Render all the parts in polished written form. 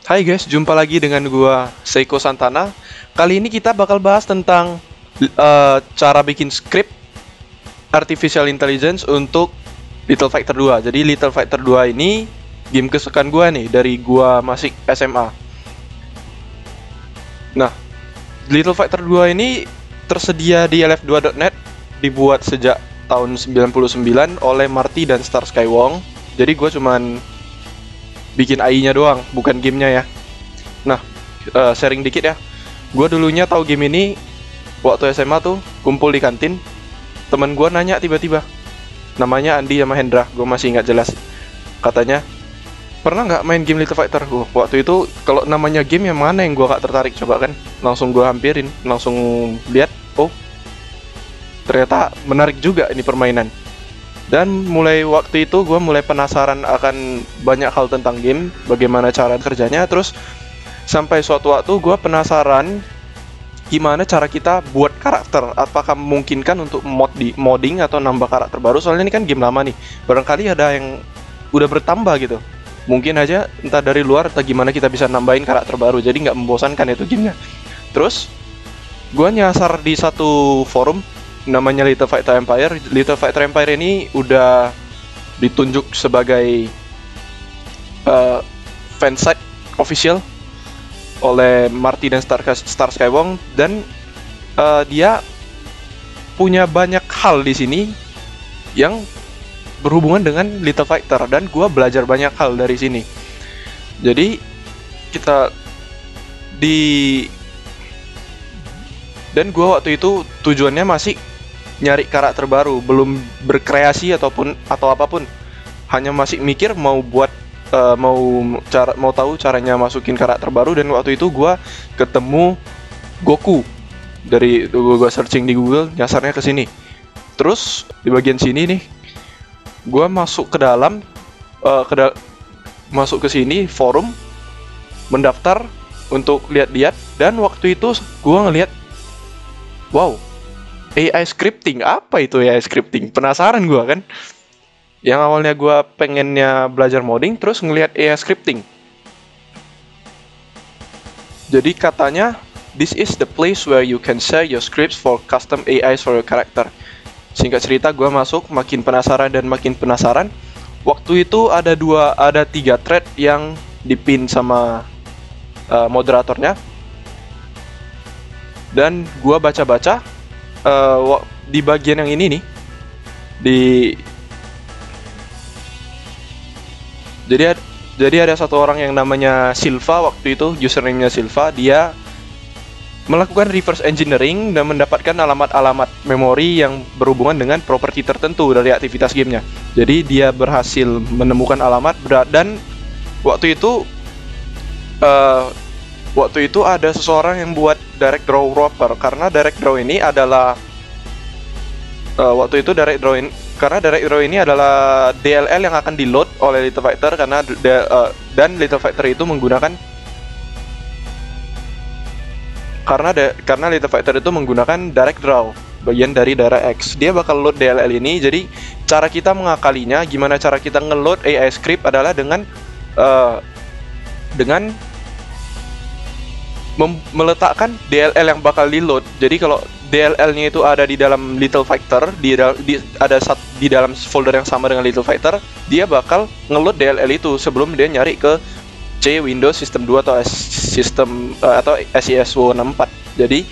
Hai guys, jumpa lagi dengan gua Seiko Santana. Kali ini kita bakal bahas tentang cara bikin script artificial intelligence untuk Little Fighter 2. Jadi Little Fighter 2 ini game kesukaan gua nih dari gua masih SMA. Nah, Little Fighter 2 ini tersedia di lf2.net, dibuat sejak tahun 99 oleh Marty dan Star Skywong. Jadi gua cuman bikin AI-nya doang, bukan gamenya ya. Nah, sharing dikit ya. Gue dulunya tahu game ini waktu SMA tuh, kumpul di kantin. Temen gue nanya tiba-tiba, namanya Andi sama Hendra, gue masih ingat jelas. Katanya, pernah nggak main game Little Fighter? Waktu itu kalau namanya game yang mana yang gue gak tertarik, coba kan? Langsung gue hampirin, langsung lihat, oh ternyata menarik juga ini permainan. Dan mulai waktu itu gue mulai penasaran akan banyak hal tentang game, bagaimana cara kerjanya. Terus sampai suatu waktu gue penasaran gimana cara kita buat karakter. Apakah memungkinkan untuk modding atau nambah karakter baru. Soalnya ini kan game lama nih, barangkali ada yang udah bertambah gitu. Mungkin aja entah dari luar atau gimana kita bisa nambahin karakter baru, jadi nggak membosankan itu gamenya. Terus gue nyasar di satu forum namanya Little Fighter Empire. Little Fighter Empire ini udah ditunjuk sebagai fansite official oleh Marty dan Star Skywong, dan dia punya banyak hal di sini yang berhubungan dengan Little Fighter, dan gua belajar banyak hal dari sini. Jadi kita dan gua waktu itu tujuannya masih nyari karakter baru, belum berkreasi atau apapun, hanya masih mikir mau buat mau tahu caranya masukin karakter baru. Dan waktu itu gua ketemu Goku, dari gua searching di Google, nyasarnya ke sini. Terus di bagian sini nih, gua masuk ke dalam masuk ke sini forum, mendaftar untuk lihat-lihat. Dan waktu itu gua ngelihat, wow, AI scripting. Apa itu AI scripting? Penasaran gua kan. Yang awalnya gua pengennya belajar modding, terus ngelihat AI scripting. Jadi katanya, this is the place where you can share your scripts for custom AIs for your character. Singkat cerita, gua masuk, makin penasaran dan makin penasaran. Waktu itu ada 3 thread yang dipin sama moderatornya. Dan gua baca-baca, di bagian yang ini nih, jadi ada satu orang yang namanya Silva. Waktu itu username-nya Silva. Dia melakukan reverse engineering dan mendapatkan alamat-alamat memori yang berhubungan dengan properti tertentu dari aktivitas gamenya. Jadi dia berhasil menemukan alamat dan waktu itu ada seseorang yang buat direct draw wrapper, karena direct draw ini adalah direct draw ini adalah DLL yang akan di-load oleh Little Fighter, dan Little Fighter itu menggunakan karena Little Fighter itu menggunakan direct draw, bagian dari DirectX. Dia bakal load DLL ini. Jadi cara kita mengakalinya, gimana cara kita nge-load AI script adalah dengan meletakkan DLL yang bakal di-load. Jadi kalau DLL-nya itu ada di dalam Little Fighter, ada di dalam folder yang sama dengan Little Fighter, dia bakal nge-load DLL itu sebelum dia nyari ke Windows System 2 atau atau SISO64. Jadi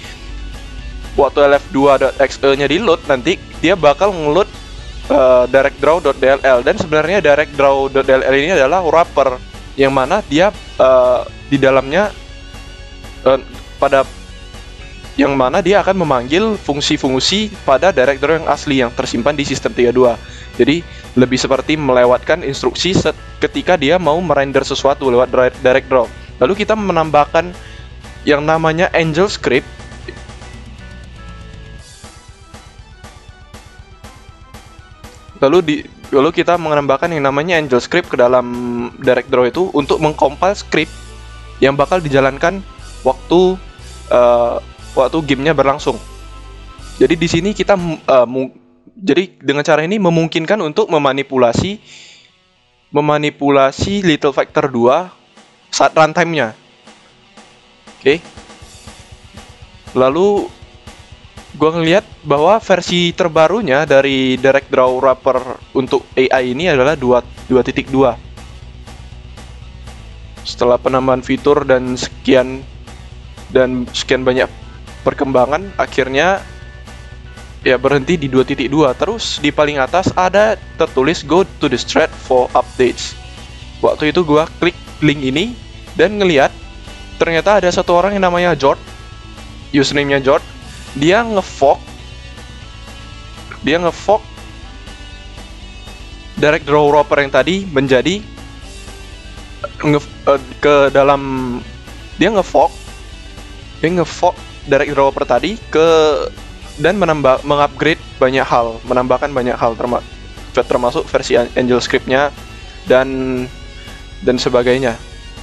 waktu lf2.exe-nya di-load, nanti dia bakal nge-load directdraw.dll. Dan sebenarnya directdraw.dll ini adalah wrapper yang mana dia di dalamnya yang mana dia akan memanggil fungsi-fungsi pada direct draw yang asli yang tersimpan di sistem 32. Jadi lebih seperti melewatkan instruksi ketika dia mau merender sesuatu lewat direct draw. Lalu kita menambahkan yang namanya Angel Script. Lalu kita menambahkan yang namanya Angel Script ke dalam direct draw itu untuk mengcompile script yang bakal dijalankan waktu gamenya berlangsung. Jadi di sini kita jadi dengan cara ini memungkinkan untuk memanipulasi Little Fighter 2 saat runtime-nya. Oke. Lalu gua ngelihat bahwa versi terbarunya dari Direct Draw Wrapper untuk AI ini adalah 2.2. Setelah penambahan fitur dan sekian banyak perkembangan, akhirnya ya berhenti di 2.2. Terus di paling atas ada tertulis go to this thread for updates. Waktu itu gua klik link ini dan ngelihat ternyata ada satu orang yang namanya George, username-nya George. Dia ngefork Direct Draw Wrapper yang tadi menjadi ke dalam dia ngefork Direct Draw Wrapper tadi dan mengupgrade banyak hal, menambahkan banyak hal termasuk versi AngelScript-nya dan sebagainya.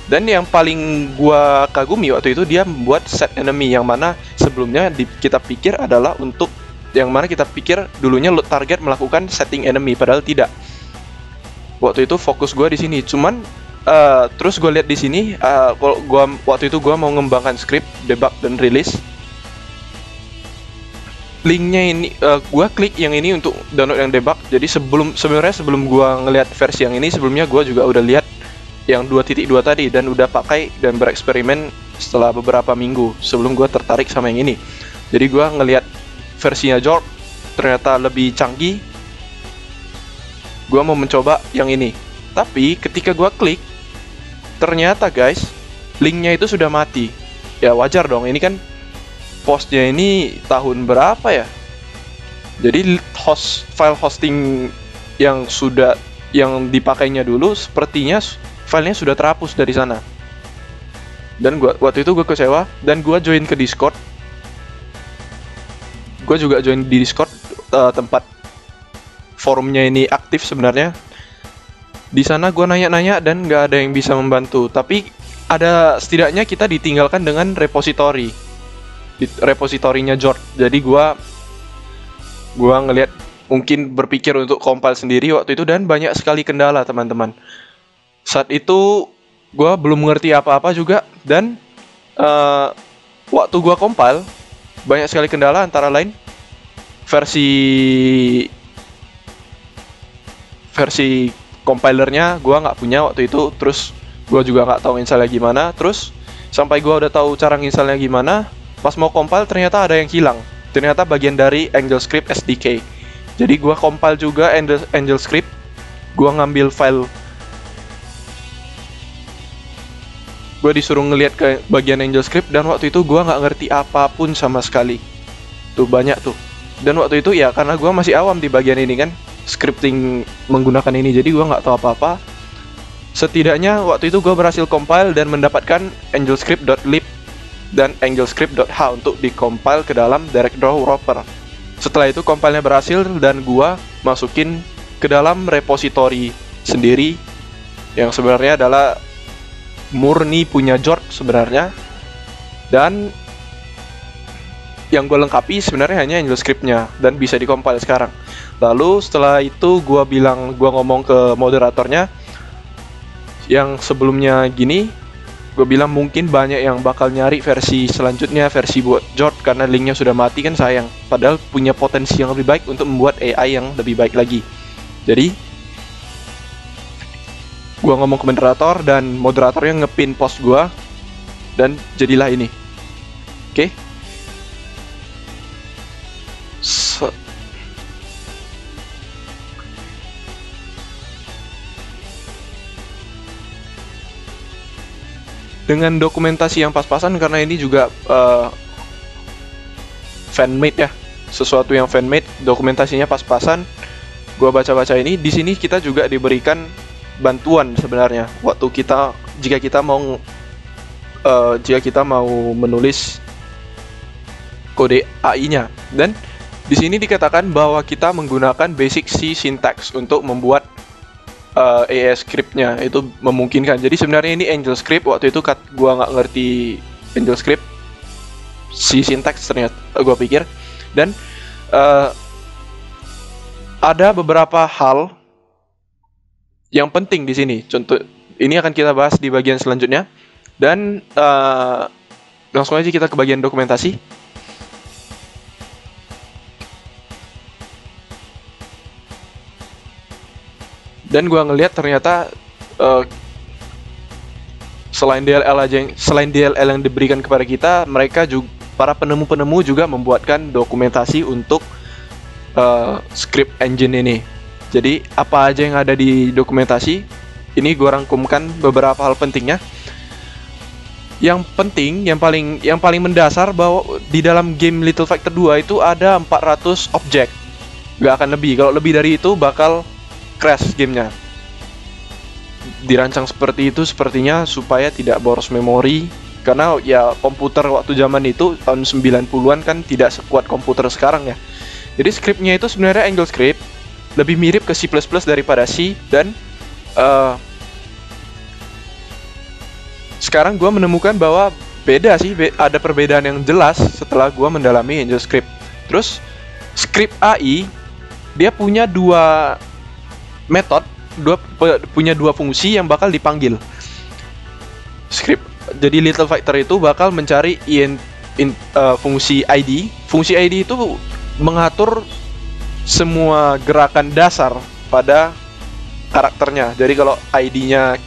Dan yang paling gua kagumi waktu itu dia membuat set enemy yang mana sebelumnya kita pikir adalah untuk yang mana kita pikir dulunya load target melakukan setting enemy, padahal tidak. Waktu itu fokus gua di sini. Cuman terus gua lihat di sini waktu itu gua mau ngembangkan script debug dan release. Linknya ini gua klik yang ini untuk download yang debug. Jadi sebelum gua ngelihat versi yang ini, sebelumnya gua juga udah lihat yang 2.2 tadi dan udah pakai dan bereksperimen setelah beberapa minggu sebelum gue tertarik sama yang ini. Jadi gue ngelihat versinya George ternyata lebih canggih. Gue mau mencoba yang ini. Tapi ketika gue klik, ternyata guys, linknya itu sudah mati. Ya wajar dong, ini kan postnya ini tahun berapa ya? Jadi file hosting yang dipakainya dulu sepertinya filenya sudah terhapus dari sana. Dan waktu itu gue kecewa dan gue join ke Discord. Gue juga join di Discord, tempat forumnya ini aktif sebenarnya. Di sana gue nanya-nanya dan nggak ada yang bisa membantu. Tapi setidaknya kita ditinggalkan dengan repositorinya George. Jadi gue ngelihat mungkin berpikir untuk compile sendiri waktu itu dan banyak sekali kendala teman-teman. Saat itu gue belum mengerti apa-apa juga dan waktu gue compile banyak sekali kendala, antara lain versi compilernya gue nggak punya waktu itu. Terus gue juga nggak tahu installnya gimana. Terus sampai gue udah tahu cara installnya gimana, pas mau compile ternyata ada yang hilang. Ternyata bagian dari AngelScript SDK. Jadi gue compile juga AngelScript. Gue ngambil file, gue disuruh ngeliat ke bagian AngelScript dan waktu itu gue nggak ngerti apapun sama sekali. Tuh banyak tuh. Dan waktu itu ya karena gue masih awam di bagian ini kan, scripting menggunakan ini, jadi gue nggak tahu apa-apa. Setidaknya waktu itu gue berhasil compile dan mendapatkan AngelScript.lib dan AngelScript.h untuk dikompile ke dalam Direct Draw Wrapper. Setelah itu compile-nya berhasil dan gue masukin ke dalam repository sendiri yang sebenarnya adalah murni punya George sebenarnya, dan yang gue lengkapi sebenarnya hanya AngelScript-nya dan bisa dikompil sekarang. Lalu setelah itu gue ngomong ke moderatornya yang sebelumnya gini, gue bilang mungkin banyak yang bakal nyari versi selanjutnya, versi buat George, karena linknya sudah mati kan sayang, padahal punya potensi yang lebih baik untuk membuat AI yang lebih baik lagi. Jadi gua ngomong ke moderator dan moderatornya ngepin post gua dan jadilah ini. Oke. Dengan dokumentasi yang pas-pasan karena ini juga fan-made ya. Sesuatu yang fan-made, dokumentasinya pas-pasan. Gua baca-baca ini, di sini kita juga diberikan bantuan sebenarnya jika kita mau menulis kode AI-nya. Dan di sini dikatakan bahwa kita menggunakan basic C syntax untuk membuat AI script-nya, itu memungkinkan. Jadi sebenarnya ini AngelScript, waktu itu gua nggak ngerti AngelScript C syntax ternyata gua pikir. Dan ada beberapa hal yang penting di sini. Contoh ini akan kita bahas di bagian selanjutnya. Dan langsung aja kita ke bagian dokumentasi. Dan gua ngelihat ternyata selain DLL yang diberikan kepada kita, mereka juga, para penemu-penemu juga membuatkan dokumentasi untuk script engine ini. Jadi apa aja yang ada di dokumentasi ini gua rangkumkan beberapa hal pentingnya. Yang penting, yang paling mendasar bahwa di dalam game Little Factor 2 itu ada 400 objek. Gak akan lebih. Kalau lebih dari itu bakal crash gamenya. Dirancang seperti itu sepertinya supaya tidak boros memori. Karena ya komputer waktu zaman itu tahun 90-an kan tidak sekuat komputer sekarang ya. Jadi scriptnya itu sebenarnya Angle script, lebih mirip ke C++ daripada C. Dan sekarang gue menemukan bahwa beda sih, ada perbedaan yang jelas setelah gue mendalami AngelScript. Terus script AI dia punya dua metode, punya dua fungsi yang bakal dipanggil. Jadi Little Factor itu bakal mencari fungsi ID. Fungsi ID itu mengatur semua gerakan dasar pada karakternya. Jadi kalau ID-nya.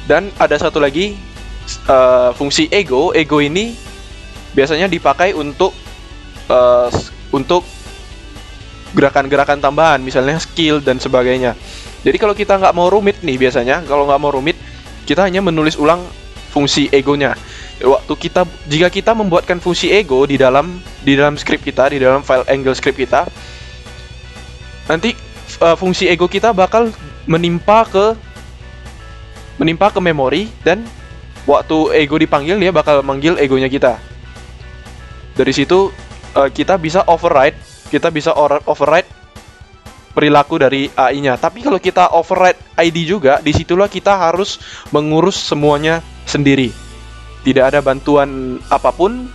Dan ada satu lagi fungsi ego. Ego ini biasanya dipakai untuk gerakan-gerakan tambahan, misalnya skill dan sebagainya. Jadi kalau kita nggak mau rumit nih, biasanya kalau nggak mau rumit, kita hanya menulis ulang fungsi egonya. Jika kita membuatkan fungsi ego di dalam script kita, di dalam file Angle script kita, nanti fungsi ego kita bakal menimpa ke memori, dan waktu ego dipanggil dia bakal manggil egonya kita. Dari situ kita bisa override perilaku dari AI-nya. Tapi kalau kita override ID juga, disitulah kita harus mengurus semuanya sendiri. Tidak ada bantuan apapun,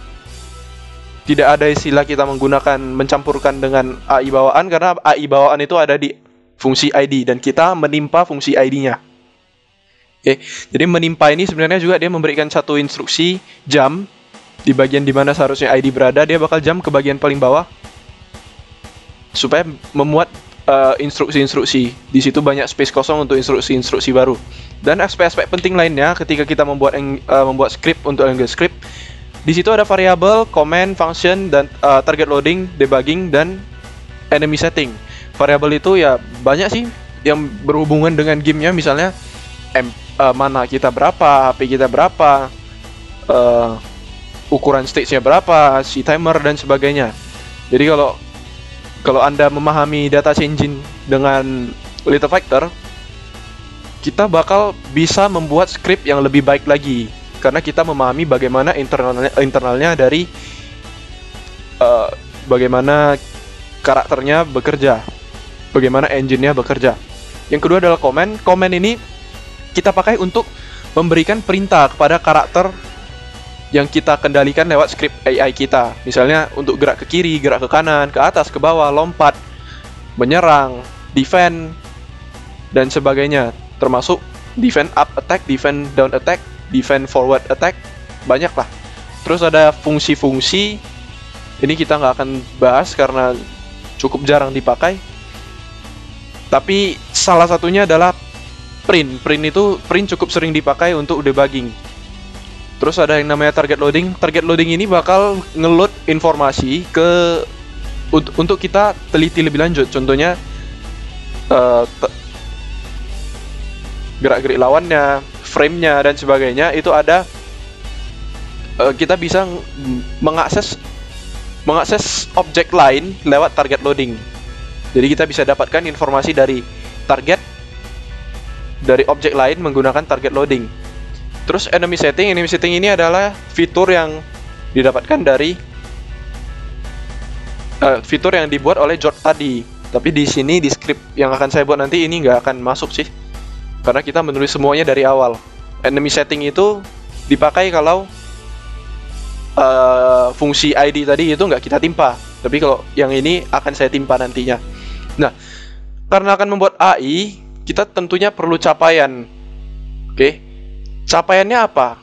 tidak ada istilah kita mencampurkan dengan AI bawaan, karena AI bawaan itu ada di fungsi ID dan kita menimpa fungsi ID-nya. Oke, jadi menimpa ini sebenarnya juga dia memberikan satu instruksi jump di bagian dimana seharusnya ID berada, dia bakal jump ke bagian paling bawah supaya memuat instruksi-instruksi. Di situ banyak space kosong untuk instruksi-instruksi baru. Dan aspek-aspek penting lainnya ketika kita membuat script untuk Angle script, di situ ada variabel, command, function, dan target loading, debugging, dan enemy setting. Variabel itu ya banyak sih yang berhubungan dengan gamenya, misalnya mana kita berapa, HP kita berapa, ukuran stage-nya berapa, si timer dan sebagainya. Jadi kalau Anda memahami data engine dengan Little Factor, kita bakal bisa membuat script yang lebih baik lagi karena kita memahami bagaimana internalnya dari bagaimana karakternya bekerja, bagaimana engine-nya bekerja. Yang kedua adalah command. Command ini kita pakai untuk memberikan perintah kepada karakter yang kita kendalikan lewat script AI kita. Misalnya untuk gerak ke kiri, gerak ke kanan, ke atas, ke bawah, lompat, menyerang, defend, dan sebagainya. Termasuk defend up attack, defend down attack, defend forward attack, banyak lah. Terus ada fungsi-fungsi, ini kita nggak akan bahas karena cukup jarang dipakai. Tapi salah satunya adalah print. Print cukup sering dipakai untuk debugging. Terus ada yang namanya target loading. Target loading ini bakal ngeload informasi untuk kita teliti lebih lanjut. Contohnya gerak-gerik lawannya, frame-nya dan sebagainya. Itu ada kita bisa mengakses objek lain lewat target loading. Jadi kita bisa dapatkan informasi dari objek lain menggunakan target loading. Terus enemy setting ini adalah fitur yang didapatkan dari fitur yang dibuat oleh George tadi. Tapi di sini di script yang akan saya buat nanti ini nggak akan masuk sih, karena kita menulis semuanya dari awal. Enemy setting itu dipakai kalau fungsi ID tadi itu nggak kita timpa. Tapi kalau yang ini akan saya timpa nantinya. Nah, karena akan membuat AI, kita tentunya perlu capaian. Oke. Capaiannya apa?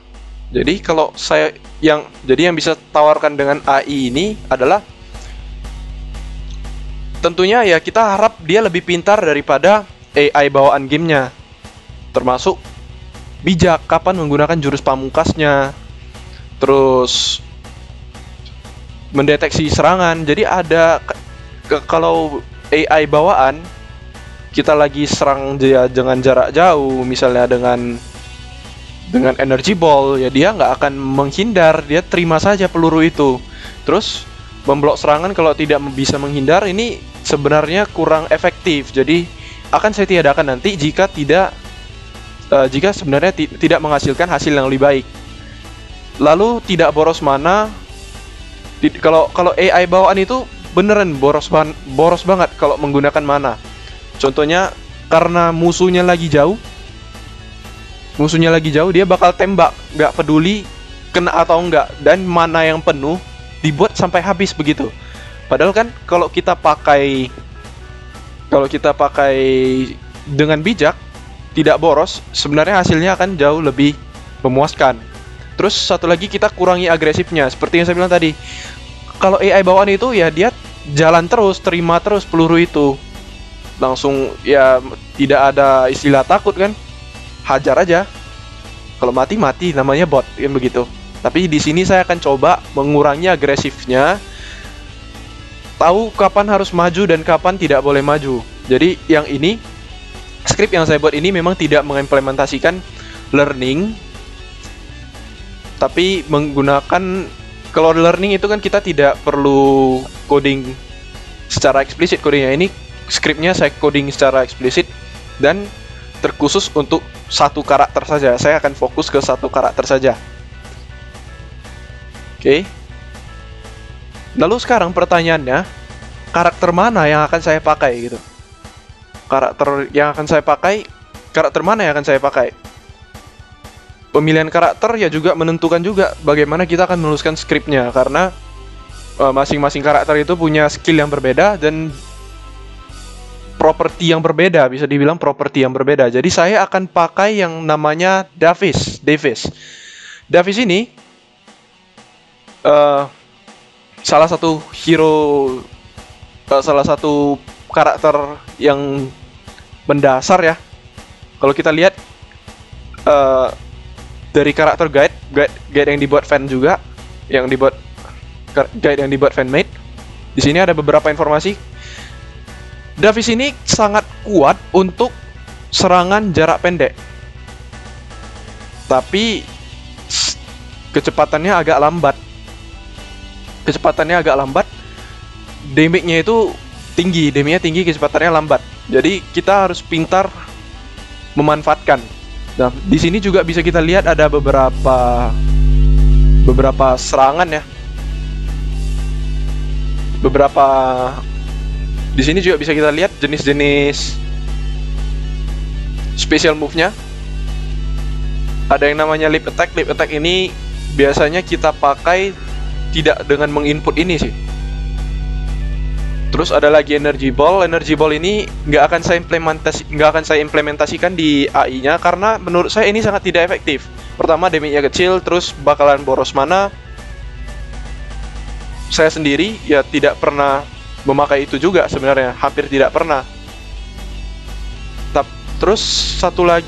Jadi kalau yang bisa tawarkan dengan AI ini adalah tentunya ya kita harap dia lebih pintar daripada AI bawaan gamenya. Termasuk bijak kapan menggunakan jurus pamungkasnya. Terus mendeteksi serangan. Jadi ada kalau AI bawaan kita lagi serang dia dengan jarak jauh, misalnya dengan energy ball, ya dia nggak akan menghindar, dia terima saja peluru itu. Terus memblok serangan kalau tidak bisa menghindar ini sebenarnya kurang efektif. Jadi akan saya tiadakan nanti jika sebenarnya tidak menghasilkan hasil yang lebih baik. Lalu tidak boros mana. Kalau AI bawaan itu beneran boros banget kalau menggunakan mana. Contohnya karena musuhnya lagi jauh dia bakal tembak, nggak peduli kena atau enggak, dan mana yang penuh dibuat sampai habis begitu. Padahal kan kalau kita pakai dengan bijak, tidak boros, sebenarnya hasilnya akan jauh lebih memuaskan. Terus satu lagi, kita kurangi agresifnya. Seperti yang saya bilang tadi, kalau AI bawaan itu ya dia jalan terus, terima terus peluru itu. Langsung ya tidak ada istilah takut kan. Hajar aja. Kalau mati, namanya bot, yang begitu. Tapi di sini saya akan coba mengurangi agresifnya. Tahu kapan harus maju dan kapan tidak boleh maju. Jadi yang ini, script yang saya buat ini memang tidak mengimplementasikan learning, tapi menggunakan, kalau learning itu kan kita tidak perlu coding secara eksplisit codingnya. Ini scriptnya saya coding secara eksplisit dan terkhusus untuk satu karakter saja. Saya akan fokus ke satu karakter saja. Oke. Lalu sekarang pertanyaannya, karakter mana yang akan saya pakai gitu? Karakter mana yang akan saya pakai? Pemilihan karakter ya juga menentukan juga bagaimana kita akan menuliskan skripnya, karena masing-masing karakter itu punya skill yang berbeda dan properti yang berbeda, bisa dibilang properti yang berbeda. Jadi saya akan pakai yang namanya Davis. Davis ini salah satu karakter yang mendasar ya. Kalau kita lihat dari karakter guide yang dibuat fan juga, guide yang dibuat fanmade. Di sini ada beberapa informasi. Davis ini sangat kuat untuk serangan jarak pendek, tapi kecepatannya agak lambat. Damage-nya itu tinggi, kecepatannya lambat. Jadi kita harus pintar memanfaatkan. Nah, di sini juga bisa kita lihat ada beberapa serangan ya. Di sini juga bisa kita lihat jenis-jenis special move-nya. Ada yang namanya leap attack. Leap attack ini biasanya kita pakai tidak dengan menginput ini sih. Terus ada lagi energy ball. Energy ball ini nggak akan saya implementasikan di AI-nya karena menurut saya ini sangat tidak efektif. Pertama, damage-nya kecil, terus bakalan boros mana. Saya sendiri ya tidak pernah memakai itu juga sebenarnya, hampir tidak pernah. Terus satu lagi,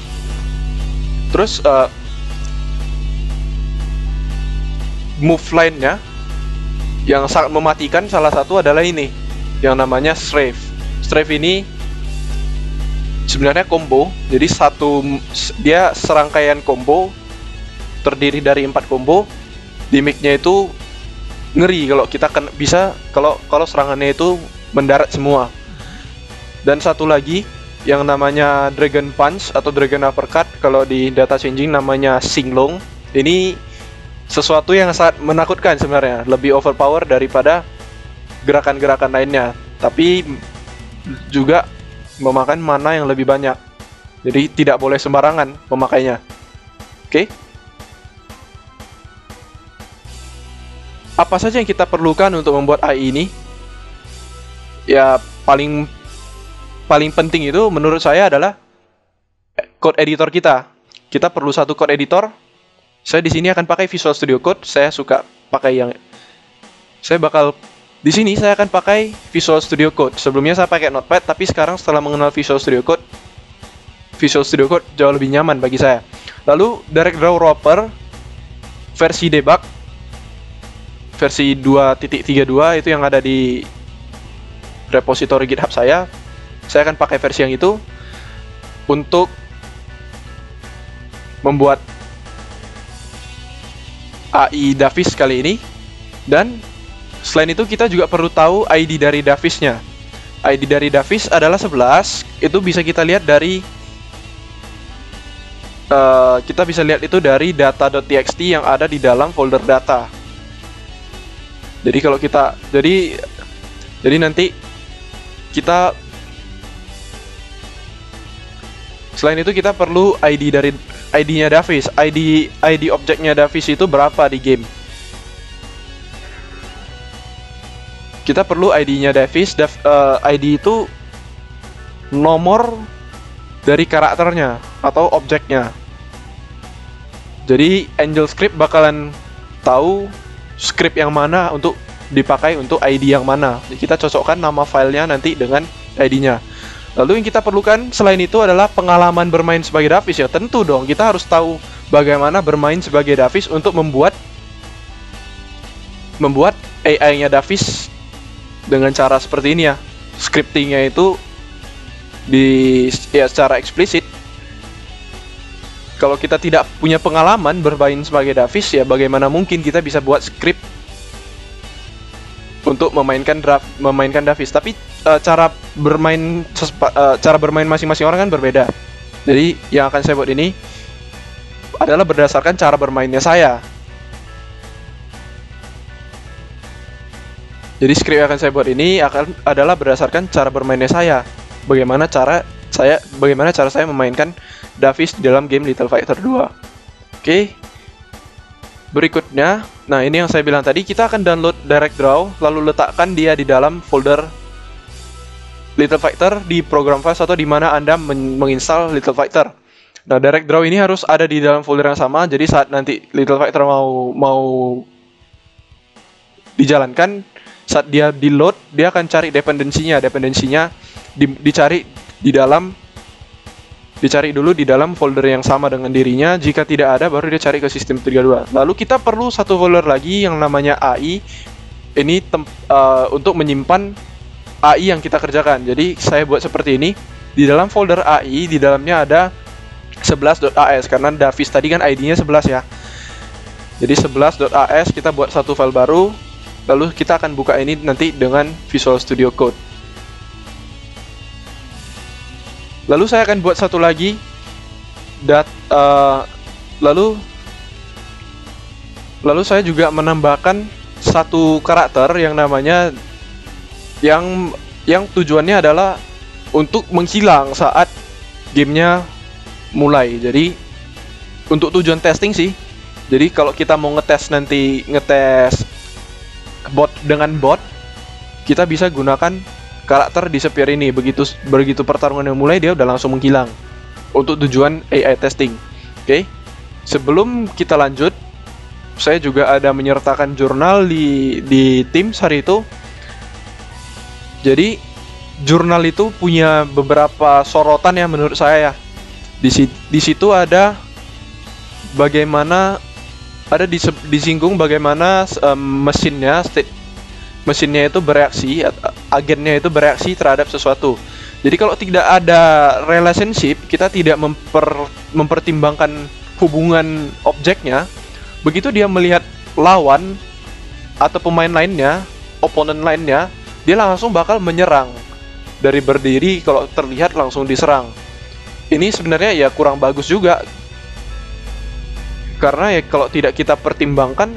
move lainnya yang sangat mematikan salah satu adalah ini, yang namanya Strafe. Strafe ini sebenarnya combo, jadi dia serangkaian combo terdiri dari 4 combo. Damage-nya itu ngeri kalau kita kalau serangannya itu mendarat semua. Dan satu lagi yang namanya Dragon Punch atau Dragon Uppercut, kalau di data changing namanya Singlong. Ini sesuatu yang sangat menakutkan sebenarnya, lebih overpower daripada gerakan-gerakan lainnya, tapi juga memakan mana yang lebih banyak. Jadi tidak boleh sembarangan memakainya. Oke. Apa saja yang kita perlukan untuk membuat AI ini? Ya paling penting itu menurut saya adalah code editor kita. kita perlu satu code editor. Saya di sini akan pakai Visual Studio Code. Saya suka pakai di sini saya akan pakai Visual Studio Code. Sebelumnya saya pakai Notepad, tapi sekarang setelah mengenal Visual Studio Code jauh lebih nyaman bagi saya. Lalu Direct Draw Wrapper versi debug versi 2.32 itu yang ada di repository GitHub saya. Saya akan pakai versi yang itu untuk membuat AI Davis kali ini. Dan selain itu kita juga perlu tahu ID dari Davisnya. ID dari Davis adalah 11. Itu bisa kita lihat dari data.txt yang ada di dalam folder data. Jadi kalau kita jadi nanti kita selain itu kita perlu ID-nya Davis. ID objeknya Davis itu berapa di game? Kita perlu ID-nya Davis. ID itu nomor dari karakternya atau objeknya. Jadi AngelScript bakalan tahu script yang mana untuk dipakai untuk ID yang mana. Kita cocokkan nama filenya nanti dengan ID-nya. Lalu yang kita perlukan selain itu adalah pengalaman bermain sebagai Davis ya. Tentu dong, kita harus tahu bagaimana bermain sebagai Davis untuk membuat AI-nya Davis dengan cara seperti ini ya. Scriptingnya itu secara eksplisit. Kalau kita tidak punya pengalaman bermain sebagai Davis ya, bagaimana mungkin kita bisa buat script untuk memainkan Davis. Tapi cara bermain masing-masing orang kan berbeda. Jadi yang akan saya buat ini adalah berdasarkan cara bermainnya saya. Jadi script yang akan saya buat ini adalah berdasarkan cara bermainnya saya. Bagaimana cara saya memainkan Davis di dalam game Little Fighter 2. Oke. Berikutnya, nah ini yang saya bilang tadi, kita akan download Direct Draw lalu letakkan dia di dalam folder Little Fighter di program files atau di mana Anda menginstal Little Fighter. Nah, Direct Draw ini harus ada di dalam folder yang sama. Jadi saat nanti Little Fighter mau dijalankan, saat dia di load, dia akan cari dependensinya dicari dulu di dalam folder yang sama dengan dirinya. Jika tidak ada, baru dia cari ke sistem 32. Lalu kita perlu satu folder lagi yang namanya AI. Ini untuk menyimpan AI yang kita kerjakan. Jadi saya buat seperti ini. Di dalam folder AI, di dalamnya ada 11.as karena Davis tadi kan ID-nya 11 ya. Jadi 11.as kita buat satu file baru. Lalu kita akan buka ini nanti dengan Visual Studio Code. Lalu saya akan buat satu lagi lalu saya juga menambahkan satu karakter yang namanya yang tujuannya adalah untuk menghilang saat gamenya mulai. Jadi untuk tujuan testing sih. Jadi kalau kita mau ngetes bot dengan bot, kita bisa gunakan karakter di Sphere ini. Begitu pertarungan yang mulai, dia udah langsung menghilang untuk tujuan AI testing. Oke. Sebelum kita lanjut, saya juga ada menyertakan jurnal di Teams hari itu. Jadi jurnal itu punya beberapa sorotan ya menurut saya ya. Di situ ada bagaimana disinggung bagaimana mesinnya itu bereaksi, agennya itu bereaksi terhadap sesuatu. Jadi kalau tidak ada relationship, kita tidak mempertimbangkan hubungan objeknya. Begitu dia melihat lawan atau pemain lainnya, opponent lainnya, dia langsung bakal menyerang. Dari berdiri kalau terlihat langsung diserang. Ini sebenarnya ya kurang bagus juga. Karena ya kalau tidak kita pertimbangkan,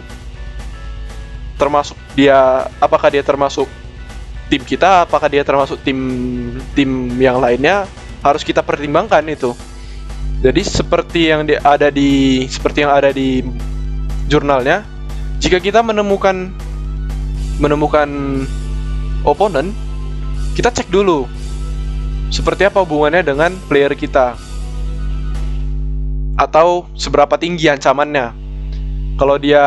termasuk apakah dia termasuk tim kita, apakah dia termasuk tim yang lainnya, harus kita pertimbangkan itu. Jadi seperti yang ada di jurnalnya, jika kita menemukan opponent, kita cek dulu seperti apa hubungannya dengan player kita. atau seberapa tinggi ancamannya. Kalau dia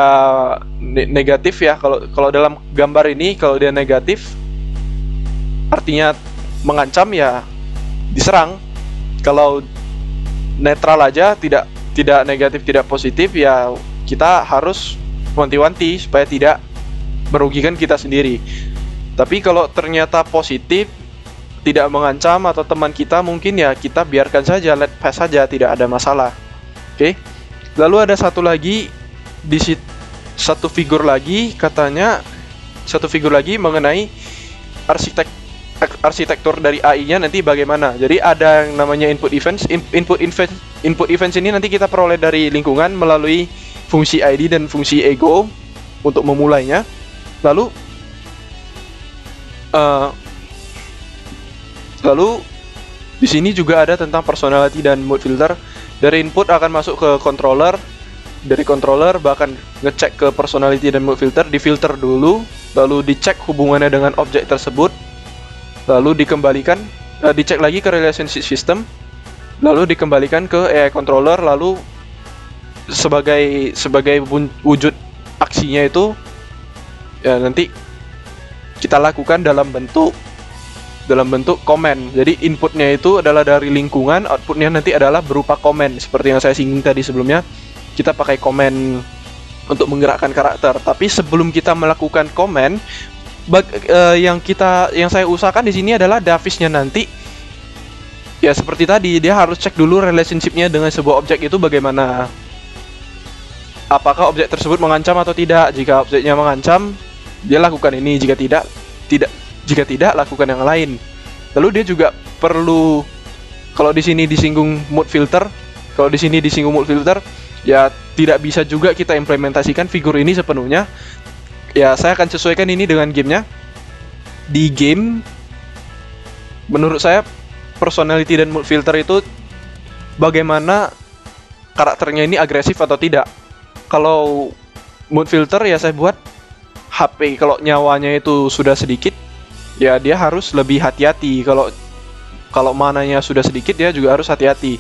negatif ya, kalau dalam gambar ini kalau dia negatif artinya mengancam ya diserang. Kalau netral aja, tidak negatif tidak positif ya kita harus wanti-wanti supaya tidak merugikan kita sendiri. Tapi kalau ternyata positif, tidak mengancam atau teman kita, mungkin ya kita biarkan saja, let pass saja, tidak ada masalah. Oke. Lalu ada satu lagi satu figur lagi katanya, satu figur lagi mengenai arsitektur dari AI-nya nanti bagaimana. Jadi ada yang namanya input events ini nanti kita peroleh dari lingkungan melalui fungsi ID dan fungsi ego untuk memulainya. Lalu di sini juga ada tentang personality dan mood filter. Dari input akan masuk ke controller, dari controller bahkan ngecek ke personality dan mood filter, difilter dulu, lalu dicek hubungannya dengan objek tersebut, lalu dikembalikan, dicek lagi ke relationship system, lalu dikembalikan ke AI controller, lalu sebagai wujud aksinya itu ya nanti kita lakukan dalam bentuk komen. Jadi inputnya itu adalah dari lingkungan, outputnya nanti adalah berupa komen. Seperti yang saya singgung tadi sebelumnya, kita pakai komen untuk menggerakkan karakter. Tapi sebelum kita melakukan komen, yang saya usahakan di sini adalah Davisnya nanti. Ya seperti tadi, dia harus cek dulu relationship-nya dengan sebuah objek itu bagaimana. Apakah objek tersebut mengancam atau tidak? Jika objeknya mengancam, dia lakukan ini. Jika tidak, lakukan yang lain. Lalu dia juga perlu, kalau di sini disinggung mood filter, ya tidak bisa juga kita implementasikan figur ini sepenuhnya. Ya saya akan sesuaikan ini dengan gamenya. Di game, menurut saya personality dan mood filter itu bagaimana karakternya ini agresif atau tidak. Kalau mood filter ya saya buat HP, kalau nyawanya itu sudah sedikit, ya dia harus lebih hati-hati. Kalau mananya sudah sedikit, dia juga harus hati-hati.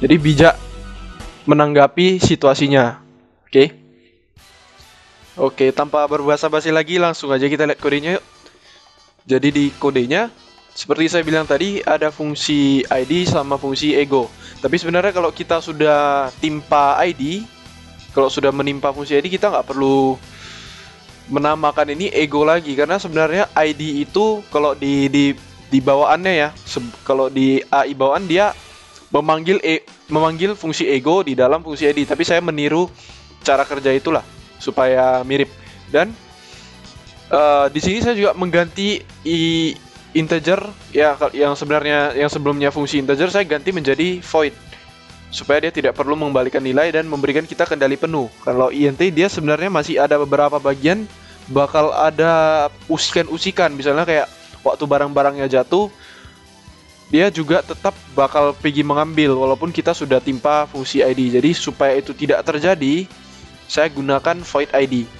Jadi bijak menanggapi situasinya. Oke, tanpa berbasa-basi lagi, langsung aja kita lihat kodenya yuk. Jadi di kodenya, seperti saya bilang tadi, ada fungsi ID sama fungsi ego. Tapi sebenarnya kalau kita sudah timpa ID, kalau sudah menimpa fungsi ID, kita nggak perlu menamakan ini ego lagi, karena sebenarnya ID itu kalau di bawaannya ya, kalau di AI bawaan dia memanggil fungsi ego di dalam fungsi ID, tapi saya meniru cara kerja itulah supaya mirip. Dan di sini saya juga mengganti integer ya, yang sebelumnya fungsi integer saya ganti menjadi void supaya dia tidak perlu mengembalikan nilai dan memberikan kita kendali penuh. Kalau int dia sebenarnya masih ada beberapa bagian bakal ada usikan-usikan, misalnya kayak waktu barang-barangnya jatuh, dia juga tetap bakal pergi mengambil walaupun kita sudah timpa fungsi ID. Jadi supaya itu tidak terjadi, saya gunakan void ID.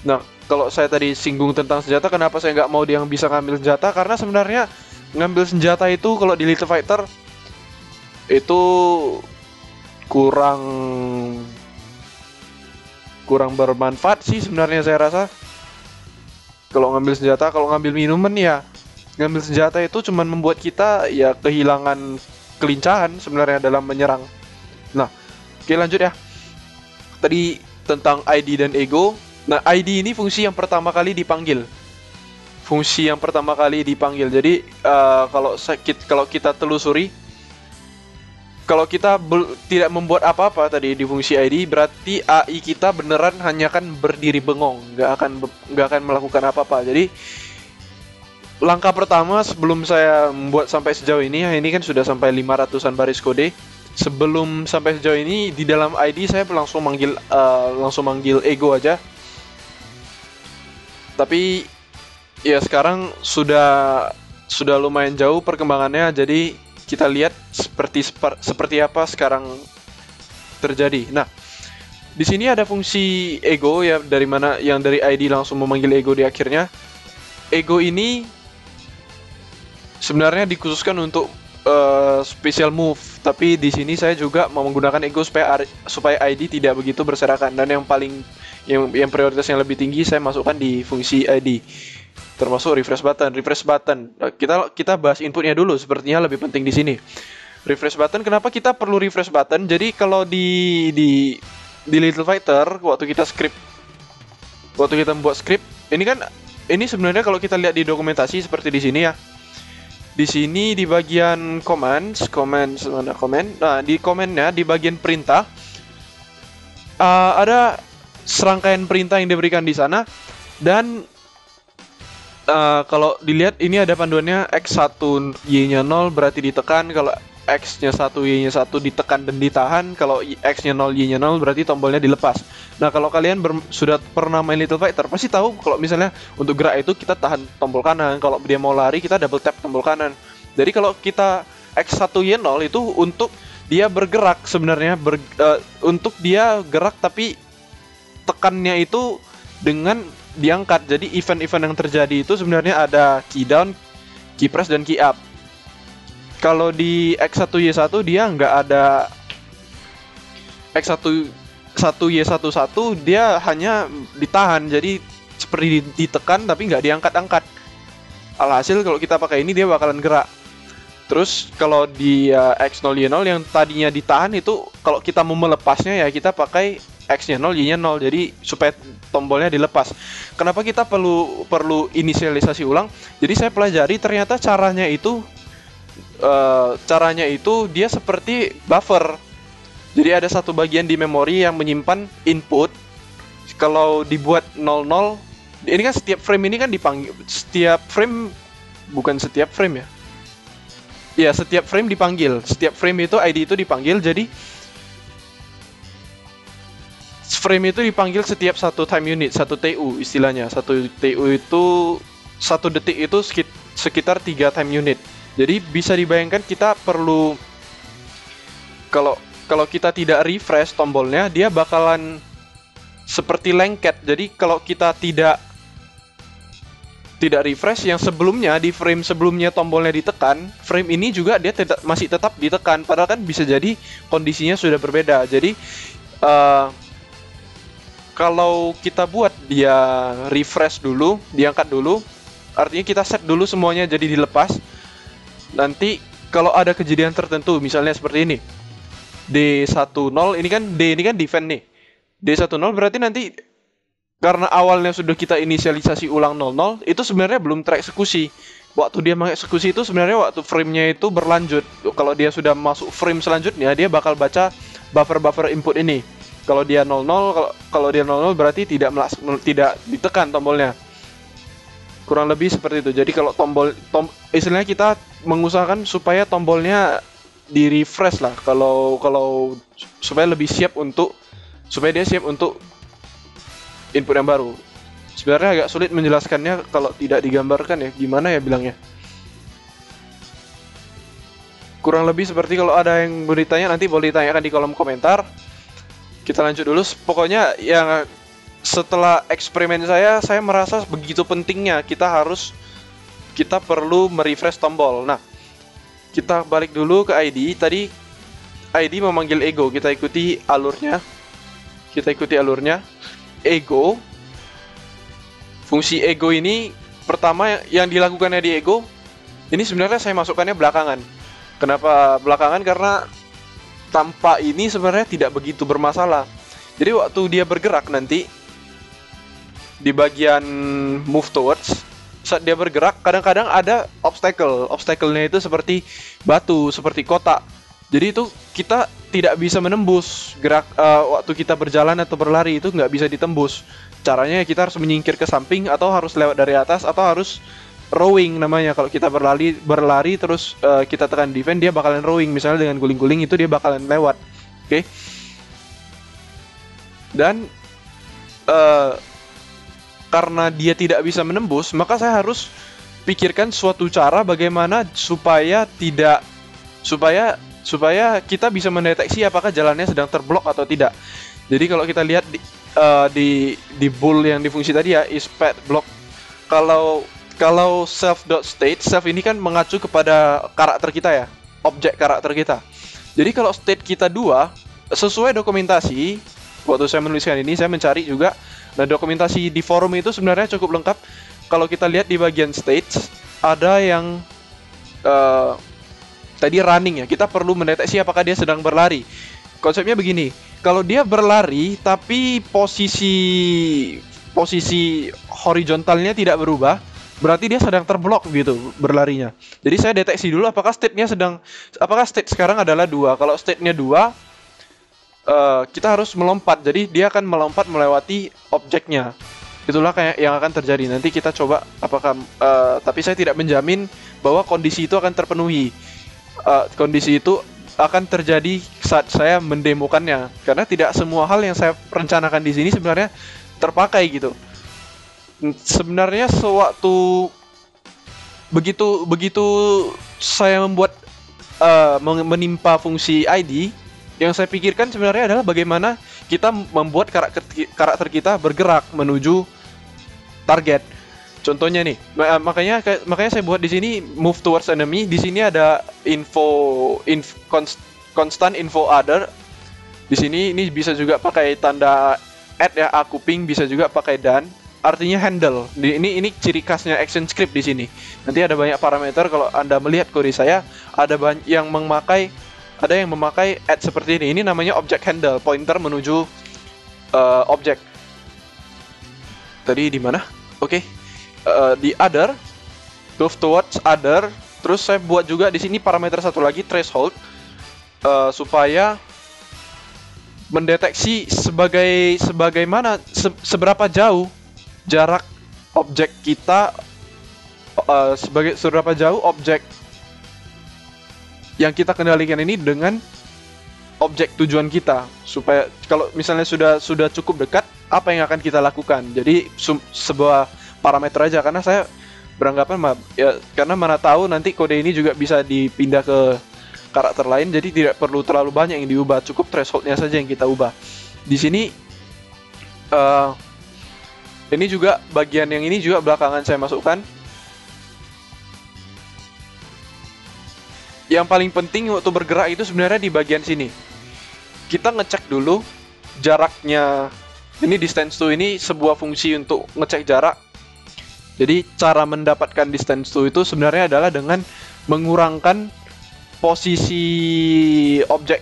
Nah, kalau saya tadi singgung tentang senjata, kenapa saya nggak mau dia yang bisa ngambil senjata? Karena sebenarnya ngambil senjata itu kalau di Little Fighter itu kurang bermanfaat sih sebenarnya, saya rasa. Kalau ngambil senjata, kalau ngambil minuman ya, ngambil senjata itu cuman membuat kita ya kehilangan kelincahan sebenarnya dalam menyerang. Nah, oke lanjut ya. Tadi tentang ID dan ego. Nah, ID ini fungsi yang pertama kali dipanggil. Jadi kalau kita telusuri, kalau kita tidak membuat apa-apa tadi di fungsi ID, berarti AI kita beneran hanya akan berdiri bengong, nggak akan melakukan apa-apa. Jadi langkah pertama sebelum saya membuat sampai sejauh ini kan sudah sampai 500-an baris kode. Sebelum sampai sejauh ini di dalam ID saya langsung manggil ego aja. Tapi ya sekarang sudah lumayan jauh perkembangannya, jadi kita lihat seperti apa sekarang terjadi. Nah, di sini ada fungsi ego ya, dari ID langsung memanggil ego di akhirnya. Ego ini sebenarnya dikhususkan untuk special move, tapi di sini saya juga mau menggunakan ego supaya ID tidak begitu berserakan, dan yang prioritas yang lebih tinggi saya masukkan di fungsi ID, termasuk refresh button. Kita bahas inputnya dulu, sepertinya lebih penting di sini. Refresh button, kenapa kita perlu refresh button? Jadi kalau di Little Fighter waktu kita membuat script, ini sebenarnya kalau kita lihat di dokumentasi seperti di sini ya. Di sini di bagian comments mana komen? Nah, di komennya di bagian perintah ada serangkaian perintah yang diberikan di sana, dan kalau dilihat ini ada panduannya X1 Y-nya 0 berarti ditekan, kalau X-nya 1 Y-nya 1 ditekan dan ditahan, kalau X-nya 0 Y-nya 0 berarti tombolnya dilepas. Nah, kalau kalian sudah pernah main Little Fighter pasti tahu kalau misalnya untuk gerak itu kita tahan tombol kanan, kalau dia mau lari kita double tap tombol kanan. Jadi kalau kita X1Y0 itu untuk dia bergerak sebenarnya, untuk dia gerak tapi tekannya itu dengan diangkat. Jadi event-event yang terjadi itu sebenarnya ada key down, key press, dan key up. Kalau di X1Y1 dia nggak ada X1Y11, dia hanya ditahan, jadi seperti ditekan tapi nggak diangkat-angkat. Alhasil kalau kita pakai ini dia bakalan gerak. Terus kalau di X0Y0 yang tadinya ditahan itu, kalau kita mau melepasnya ya kita pakai X-nya 0, Y-nya 0, jadi supaya tombolnya dilepas. Kenapa kita perlu inisialisasi ulang? Jadi saya pelajari ternyata caranya itu dia seperti buffer. Jadi ada satu bagian di memori yang menyimpan input. Kalau dibuat 00, ini kan setiap frame ini kan dipanggil, setiap frame ya. Ya, setiap frame dipanggil. Setiap frame itu ID itu dipanggil. Jadi frame itu dipanggil setiap satu time unit, satu TU istilahnya. Satu TU itu 1 detik itu sekitar 3 time unit. Jadi bisa dibayangkan kita perlu, kalau kita tidak refresh tombolnya, dia bakalan seperti lengket. Jadi kalau kita tidak refresh, yang sebelumnya di frame sebelumnya tombolnya ditekan, frame ini juga dia masih tetap ditekan, padahal kan bisa jadi kondisinya sudah berbeda. Jadi kalau kita buat dia refresh dulu, diangkat dulu, artinya kita set dulu semuanya jadi dilepas. Nanti kalau ada kejadian tertentu, misalnya seperti ini, D10, ini kan defend nih. D10 berarti nanti karena awalnya sudah kita inisialisasi ulang 00, itu sebenarnya belum tereksekusi. Waktu dia mengeksekusi itu sebenarnya waktu frame-nya itu berlanjut. Kalau dia sudah masuk frame selanjutnya, dia bakal baca buffer input ini. Kalau dia 00, kalau dia 00 berarti tidak ditekan tombolnya. Kurang lebih seperti itu. Jadi kalau istilahnya kita mengusahakan supaya tombolnya di refresh lah, kalau supaya dia siap untuk input yang baru. Sebenarnya agak sulit menjelaskannya kalau tidak digambarkan ya, gimana ya bilangnya. Kurang lebih seperti, kalau ada yang bertanya nanti boleh ditanyakan di kolom komentar. Kita lanjut dulu. Pokoknya yang setelah eksperimen saya merasa begitu pentingnya kita perlu merefresh tombol. Nah, kita balik dulu ke ID. Tadi ID memanggil ego, kita ikuti alurnya. Ego, fungsi ego ini pertama yang dilakukannya di ego ini sebenarnya saya masukkannya belakangan. Kenapa belakangan? Karena tanpa ini sebenarnya tidak begitu bermasalah. Jadi waktu dia bergerak nanti di bagian move towards, saat dia bergerak kadang-kadang ada obstacle-nya itu seperti batu, seperti kotak. Jadi itu kita tidak bisa menembus waktu kita berjalan atau berlari, itu nggak bisa ditembus. Caranya kita harus menyingkir ke samping, atau harus lewat dari atas, atau harus rowing namanya. Kalau kita berlari terus kita tekan defend, dia bakalan rowing. Misalnya dengan guling-guling itu dia bakalan lewat. Oke. Dan karena dia tidak bisa menembus, maka saya harus pikirkan suatu cara bagaimana supaya kita bisa mendeteksi apakah jalannya sedang terblok atau tidak. Jadi kalau kita lihat di bool yang di fungsi tadi ya, is pad block. Kalau self.state, self ini kan mengacu kepada karakter kita ya. objek karakter kita. Jadi kalau state kita 2, sesuai dokumentasi, waktu saya menuliskan ini saya mencari juga. Nah, dokumentasi di forum itu sebenarnya cukup lengkap. Kalau kita lihat di bagian states, ada yang tadi running ya, kita perlu mendeteksi apakah dia sedang berlari. Konsepnya begini, kalau dia berlari tapi posisi horizontalnya tidak berubah, berarti dia sedang terblok gitu berlarinya. Jadi saya deteksi dulu apakah state sekarang adalah 2. Kalau state-nya 2, kita harus melompat. Jadi dia akan melompat melewati objeknya. Itulah kayak yang akan terjadi. Nanti kita coba apakah tapi saya tidak menjamin bahwa kondisi itu akan terpenuhi. Kondisi itu akan terjadi saat saya mendemokannya, karena tidak semua hal yang saya rencanakan di sini sebenarnya terpakai gitu. Sebenarnya sewaktu begitu saya membuat menimpa fungsi ID, yang saya pikirkan sebenarnya adalah bagaimana kita membuat karakter kita bergerak menuju target. Contohnya nih, makanya saya buat di sini move towards enemy. Di sini ada constant info other. Di sini ini bisa juga pakai tanda add ya, aku ping, bisa juga pakai done. Artinya handle. Ini ciri khasnya action script di sini. Nanti ada banyak parameter. Kalau Anda melihat kode saya, ada yang memakai add seperti ini. Ini namanya object handle, pointer menuju objek. Tadi di mana? Oke. Di other, move towards other. Terus saya buat juga di sini parameter satu lagi, threshold, supaya mendeteksi seberapa jauh jarak objek kita, seberapa jauh objek yang kita kendalikan ini dengan objek tujuan kita, supaya kalau misalnya sudah cukup dekat, apa yang akan kita lakukan. Jadi sebuah parameter aja, karena saya beranggapan ya, karena mana tahu nanti kode ini juga bisa dipindah ke karakter lain, jadi tidak perlu terlalu banyak yang diubah, cukup thresholdnya saja yang kita ubah. Di sini ini juga bagian yang ini juga belakangan saya masukkan. Yang paling penting waktu bergerak itu sebenarnya di bagian sini. Kita ngecek dulu jaraknya. Ini distance to ini sebuah fungsi untuk ngecek jarak. Jadi cara mendapatkan distance to itu sebenarnya adalah dengan mengurangkan posisi objek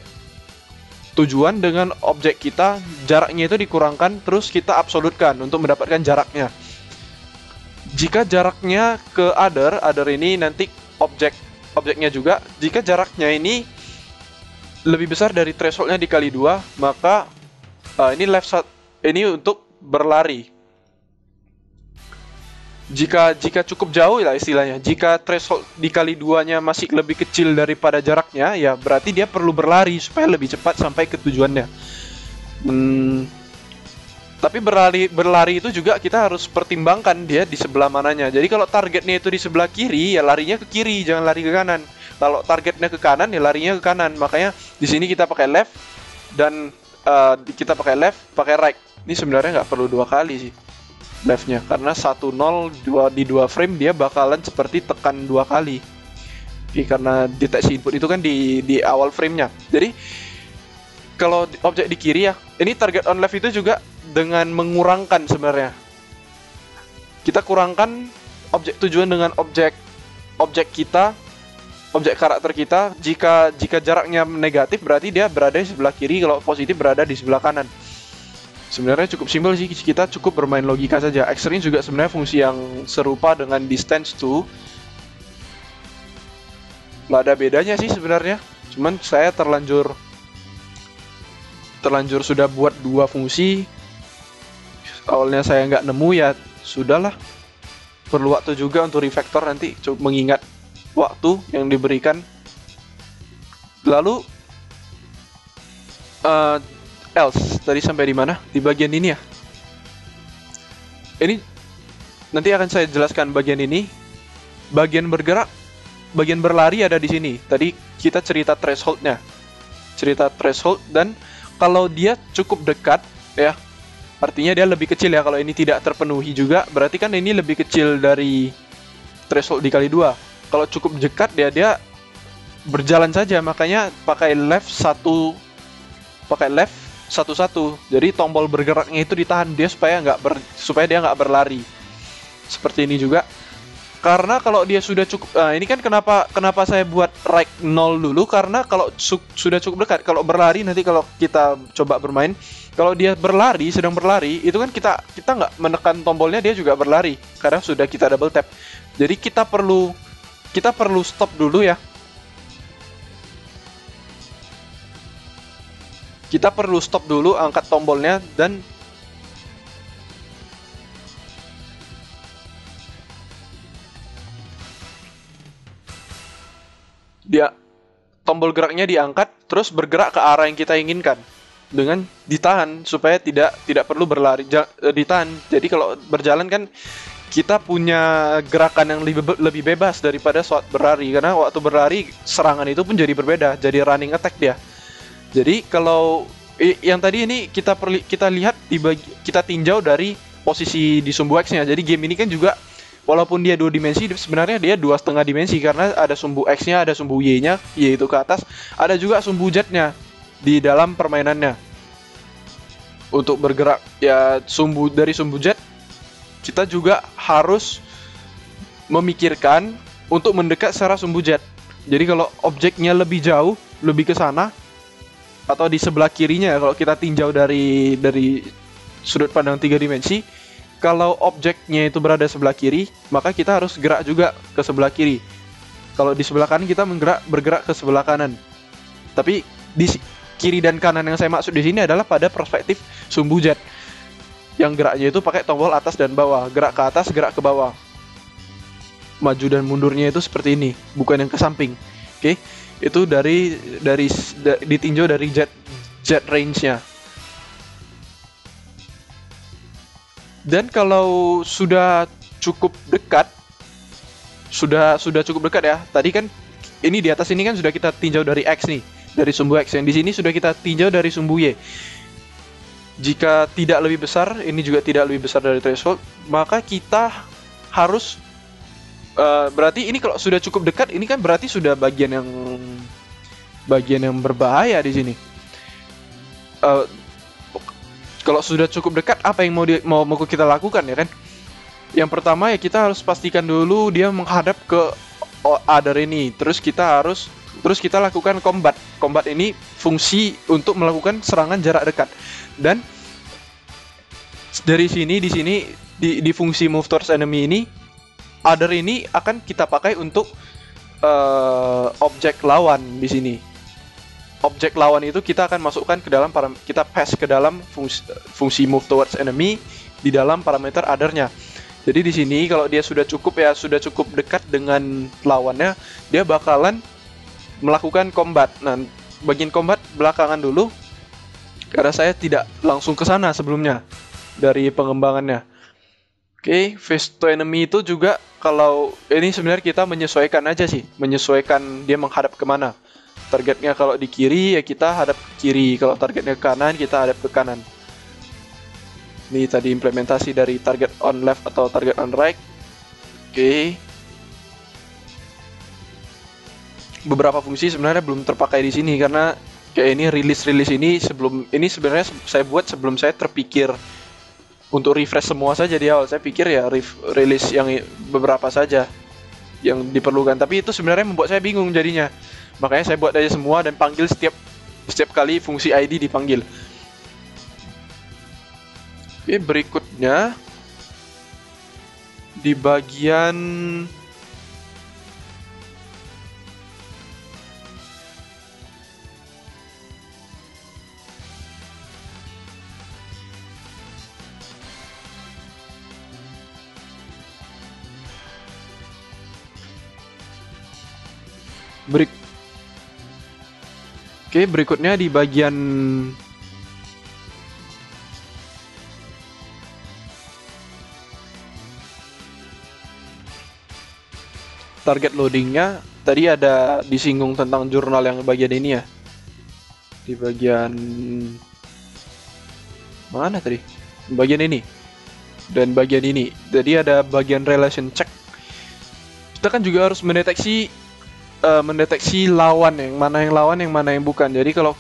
tujuan dengan objek kita, jaraknya itu dikurangkan, terus kita absolutkan untuk mendapatkan jaraknya. Jika jaraknya ke other ini nanti objeknya juga, jika jaraknya ini lebih besar dari thresholdnya dikali 2, maka ini untuk berlari. Jika cukup jauh lah istilahnya, jika threshold dikali 2-nya masih lebih kecil daripada jaraknya, ya berarti dia perlu berlari supaya lebih cepat sampai ke tujuannya. Tapi berlari itu juga kita harus pertimbangkan dia di sebelah mananya. Jadi kalau targetnya itu di sebelah kiri, ya larinya ke kiri, jangan lari ke kanan. Kalau targetnya ke kanan, ya larinya ke kanan. Makanya di sini kita pakai left dan kita pakai left, pakai right. Ini sebenarnya nggak perlu 2 kali sih left-nya, karena 1-0 di 2 frame dia bakalan seperti tekan 2 kali. Karena deteksi input itu kan di awal framenya. Jadi kalau objek di kiri ya, ini target on left itu juga dengan mengurangkan sebenarnya. Kita kurangkan objek tujuan dengan objek kita, objek karakter kita. Jika jaraknya negatif berarti dia berada di sebelah kiri, kalau positif berada di sebelah kanan. Sebenarnya cukup simpel sih, kita cukup bermain logika saja. Extreme juga sebenarnya fungsi yang serupa dengan distance to. Nggak ada bedanya sih sebenarnya. Cuman saya terlanjur sudah buat 2 fungsi. Awalnya saya nggak nemu, ya sudahlah. Perlu waktu juga untuk refactor nanti, coba mengingat waktu yang diberikan. Lalu else tadi sampai di mana? Di bagian ini ya. Ini nanti akan saya jelaskan bagian ini. Bagian bergerak, bagian berlari ada di sini. Tadi kita cerita thresholdnya. Cerita threshold, dan kalau dia cukup dekat ya, artinya dia lebih kecil ya. Kalau ini tidak terpenuhi juga, berarti kan ini lebih kecil dari threshold dikali 2. Kalau cukup dekat dia berjalan saja, makanya pakai left satu. Jadi tombol bergeraknya itu ditahan dia supaya dia nggak berlari. Seperti ini juga. Karena kalau dia sudah cukup, ini kan kenapa saya buat right 0 dulu, karena kalau sudah cukup dekat, kalau berlari nanti kalau kita coba bermain, kalau dia sedang berlari, itu kan kita nggak menekan tombolnya, dia juga berlari karena sudah kita double tap. Jadi kita perlu stop dulu ya. Kita perlu stop dulu, angkat tombolnya, dan tombol geraknya diangkat, terus bergerak ke arah yang kita inginkan dengan ditahan supaya tidak perlu berlari, ditahan. Jadi kalau berjalan kan kita punya gerakan yang lebih bebas daripada saat berlari, karena waktu berlari serangan itu pun jadi berbeda, jadi running attack dia. Jadi kalau yang tadi ini kita lihat kita tinjau dari posisi di sumbu X-nya. Jadi game ini kan juga walaupun dia 2 dimensi, sebenarnya dia 2,5 dimensi karena ada sumbu X-nya, ada sumbu Y-nya, Y itu ke atas, ada juga sumbu Z-nya di dalam permainannya. Untuk bergerak ya dari sumbu Z, kita juga harus memikirkan untuk mendekat secara sumbu Z. Jadi kalau objeknya lebih jauh, lebih ke sana, atau di sebelah kirinya, kalau kita tinjau dari sudut pandang 3 dimensi, kalau objeknya itu berada sebelah kiri, maka kita harus gerak juga ke sebelah kiri. Kalau di sebelah kanan, kita bergerak ke sebelah kanan. Tapi di kiri dan kanan yang saya maksud di sini adalah pada perspektif sumbu Z, yang geraknya itu pakai tombol atas dan bawah, gerak ke atas, gerak ke bawah. Maju dan mundurnya itu seperti ini, bukan yang ke samping. Oke, itu ditinjau dari Z range-nya. Dan kalau sudah cukup dekat, sudah cukup dekat ya. Tadi kan ini di atas ini kan sudah kita tinjau dari X nih, dari sumbu X. Yang di sini sudah kita tinjau dari sumbu Y. Jika tidak lebih besar, ini juga tidak lebih besar dari threshold, maka kita harus berarti ini kalau sudah cukup dekat, ini kan berarti sudah bagian yang berbahaya di sini. Kalau sudah cukup dekat, apa yang mau kita lakukan ya kan? Yang pertama ya kita harus pastikan dulu dia menghadap ke other ini. Terus kita lakukan combat. Combat ini fungsi untuk melakukan serangan jarak dekat. Dan dari sini di fungsi move towards enemy ini, other ini akan kita pakai untuk objek lawan di sini. Objek lawan itu kita akan masukkan ke dalam kita pass ke dalam fungsi move towards enemy di dalam parameter other-nya. Jadi di sini kalau dia sudah cukup dekat dengan lawannya, dia bakalan melakukan combat. Nah, bagian combat belakangan dulu karena saya tidak langsung ke sana sebelumnya dari pengembangannya. Oke, face to enemy itu juga kalau ini sebenarnya kita menyesuaikan aja sih, menyesuaikan dia menghadap kemana. Targetnya kalau di kiri ya kita hadap ke kiri, kalau targetnya ke kanan kita hadap ke kanan. Ini tadi implementasi dari target on left atau target on right. Oke. Beberapa fungsi sebenarnya belum terpakai di sini karena kayak ini rilis ini sebenarnya saya buat sebelum saya terpikir untuk refresh semua saja di awal. Saya pikir ya rilis yang beberapa saja yang diperlukan, tapi itu sebenarnya membuat saya bingung jadinya. Makanya saya buat aja semua dan panggil setiap kali fungsi ID dipanggil. Oke, berikutnya di bagian berikutnya di bagian target loadingnya tadi ada disinggung tentang jurnal yang bagian ini ya. Di bagian mana tadi? Bagian ini dan bagian ini. Jadi ada bagian relation check. Kita kan juga harus mendeteksi mendeteksi lawan, yang mana yang bukan. Jadi kalau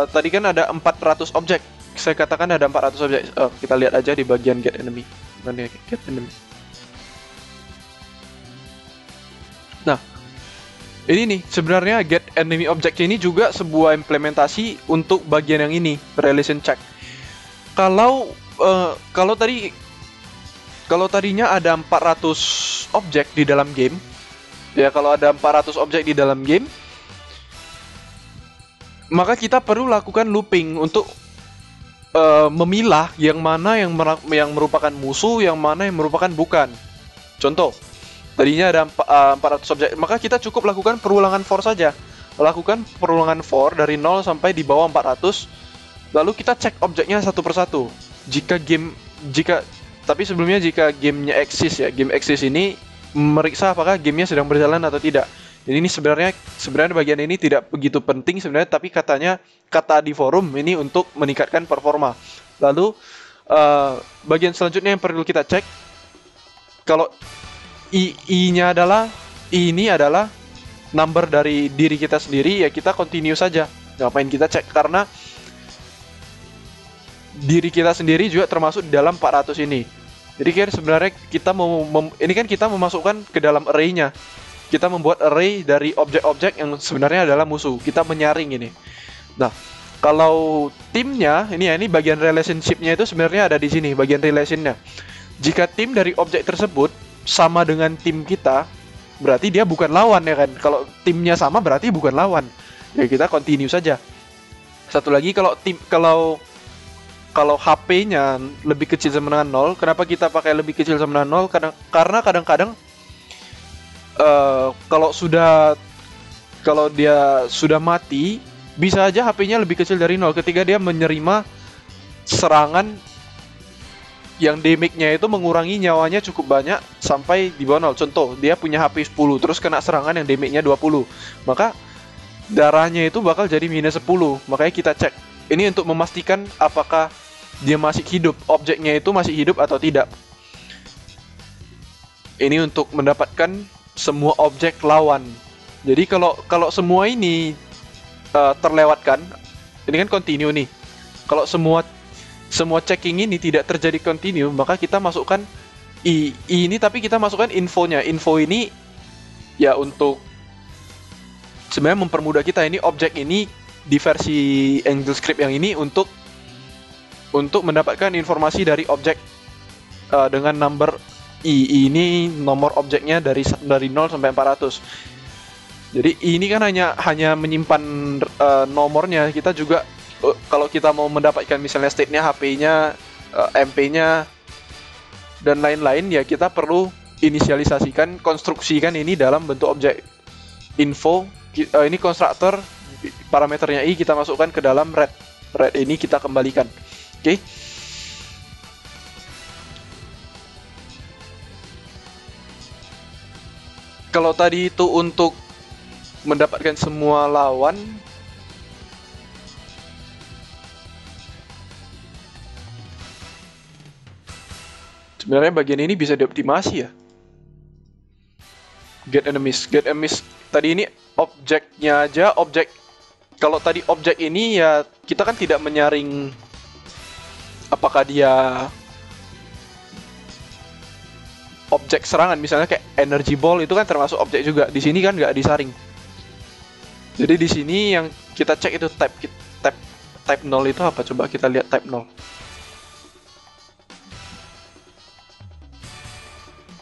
tadi kan ada 400 objek, saya katakan ada 400 objek. Kita lihat aja di bagian get enemy. Mana get enemy? Nah, ini nih sebenarnya get enemy object ini juga sebuah implementasi untuk bagian yang ini, relation check. Kalau tadinya ada 400 objek di dalam game, ya kalau ada 400 objek di dalam game, maka kita perlu lakukan looping untuk memilah yang mana yang merupakan musuh, yang mana yang merupakan bukan. Contoh, tadinya ada 400 objek, maka kita cukup lakukan perulangan for saja. Lakukan perulangan for dari 0 sampai di bawah 400, lalu kita cek objeknya satu persatu. Tapi sebelumnya jika gamenya eksis ya, game eksis ini meriksa apakah gamenya sedang berjalan atau tidak. Jadi ini sebenarnya bagian ini tidak begitu penting sebenarnya, tapi kata di forum ini untuk meningkatkan performa. Lalu bagian selanjutnya yang perlu kita cek, kalau ini adalah number dari diri kita sendiri, ya kita continue saja. Ngapain kita cek, karena diri kita sendiri juga termasuk di dalam 400 ini. Jadi kan sebenarnya kita ini kan kita memasukkan ke dalam array-nya. Kita membuat array dari objek-objek yang sebenarnya adalah musuh. Kita menyaring ini. Nah, kalau timnya ini bagian relationship-nya itu sebenarnya ada di sini, bagian relation-nya. Jika tim dari objek tersebut sama dengan tim kita, berarti dia bukan lawan ya kan. Kalau timnya sama berarti bukan lawan. Ya kita continue saja. Satu lagi, kalau HP-nya lebih kecil sama dengan 0, kenapa kita pakai lebih kecil sama dengan 0? Karena kadang-kadang kalau dia sudah mati, bisa aja HP-nya lebih kecil dari 0 ketika dia menerima serangan yang damage-nya itu mengurangi nyawanya cukup banyak sampai di bawah 0. Contoh, dia punya HP 10 terus kena serangan yang damage-nya 20, maka darahnya itu bakal jadi minus 10. Makanya kita cek. Ini untuk memastikan apakah dia masih hidup, objeknya itu masih hidup atau tidak. Ini untuk mendapatkan semua objek lawan. Jadi kalau semua ini terlewatkan, ini kan continue nih. Kalau semua checking ini tidak terjadi continue, maka kita masukkan ini, tapi kita masukkan infonya. Info ini ya untuk sebenarnya mempermudah kita. Ini objek ini di versi AngelScript yang ini untuk mendapatkan informasi dari objek dengan number ini nomor objeknya dari 0 sampai 400. Jadi ini kan hanya menyimpan nomornya. Kita juga kalau kita mau mendapatkan misalnya state-nya, HP-nya, MP-nya dan lain-lain, ya kita perlu inisialisasikan, konstruksikan ini dalam bentuk objek info. Ini konstruktor, parameternya i kita masukkan ke dalam red ini kita kembalikan. Oke. Kalau tadi itu untuk mendapatkan semua lawan, sebenarnya bagian ini bisa dioptimasi ya. Get enemies tadi ini objeknya aja, kalau tadi objek ini ya kita kan tidak menyaring apakah dia objek serangan, misalnya kayak energy ball itu kan termasuk objek juga. Di sini kan nggak disaring. Jadi di sini yang kita cek itu type 0 itu apa? Coba kita lihat type 0.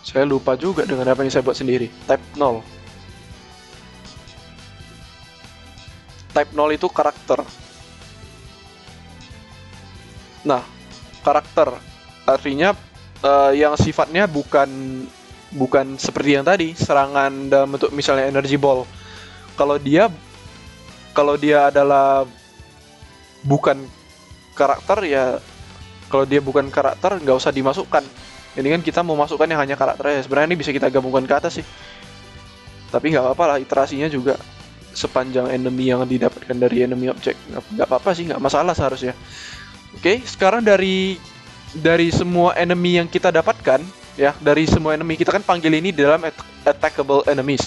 Saya lupa juga dengan apa yang saya buat sendiri. Type 0. Type 0 itu karakter. Nah, karakter artinya yang sifatnya bukan seperti yang tadi, serangan dalam bentuk misalnya energy ball. Kalau dia adalah bukan karakter, ya kalau dia bukan karakter nggak usah dimasukkan. Ini kan kita mau masukkan yang hanya karakternya. Sebenarnya ini bisa kita gabungkan ke atas sih, tapi nggak apa-apa lah, iterasinya juga sepanjang enemy yang didapatkan dari enemy object, nggak apa-apa sih, nggak masalah seharusnya. Oke, sekarang dari semua enemy yang kita dapatkan, ya, dari semua enemy. Kita kan panggil ini di dalam attackable enemies.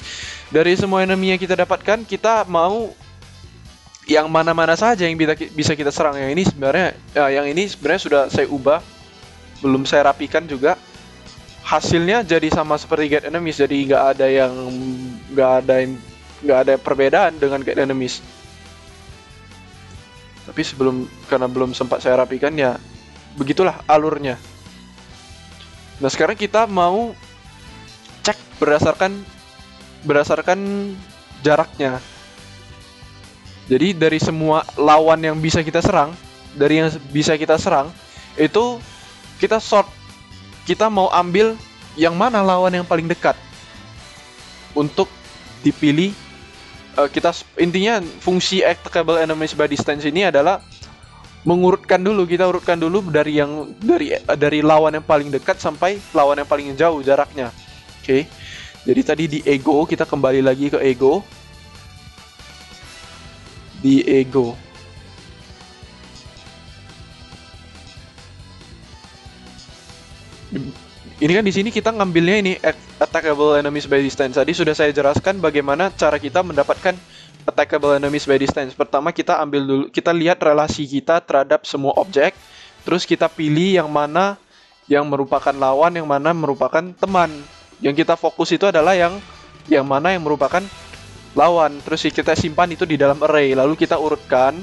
Dari semua enemy yang kita dapatkan, kita mau yang mana-mana saja yang bisa kita serang. Yang ini sebenarnya sudah saya ubah, belum saya rapikan juga. Hasilnya jadi sama seperti get enemies, jadi nggak ada perbedaan dengan get enemies. Tapi karena belum sempat saya rapikan, ya begitulah alurnya. Nah, sekarang kita mau cek berdasarkan jaraknya. Jadi dari semua lawan yang bisa kita serang, itu kita sort. Kita mau ambil yang mana lawan yang paling dekat untuk dipilih. Intinya fungsi attackable enemies by distance ini adalah kita urutkan dulu dari lawan yang paling dekat sampai lawan yang paling jauh jaraknya. Oke. Jadi tadi di ego, kita kembali lagi ke ego. Di ego. Ini kan di sini kita ngambilnya ini attackable enemies by distance. Tadi sudah saya jelaskan bagaimana cara kita mendapatkan attackable enemies by distance. Pertama kita lihat relasi kita terhadap semua objek, terus kita pilih yang mana yang merupakan lawan, yang mana merupakan teman. Yang kita fokus itu adalah yang mana yang merupakan lawan. Terus kita simpan itu di dalam array, lalu kita urutkan.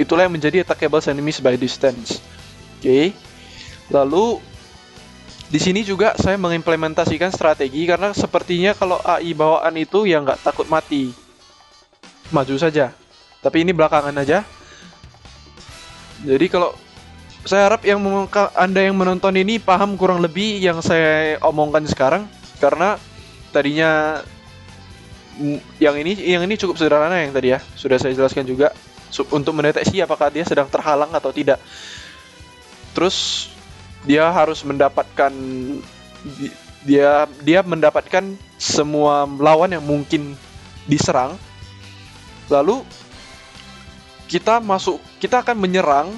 Itulah yang menjadi attackable enemies by distance. Oke. Lalu di sini juga saya mengimplementasikan strategi, karena sepertinya kalau AI bawaan itu ya nggak takut mati, maju saja. Tapi ini belakangan aja. Jadi kalau saya harap Anda yang menonton ini paham kurang lebih yang saya omongkan sekarang, karena tadinya yang ini cukup sederhana yang tadi ya sudah saya jelaskan juga, untuk mendeteksi apakah dia sedang terhalang atau tidak. Terus dia harus mendapatkan semua lawan yang mungkin diserang. Lalu kita akan menyerang,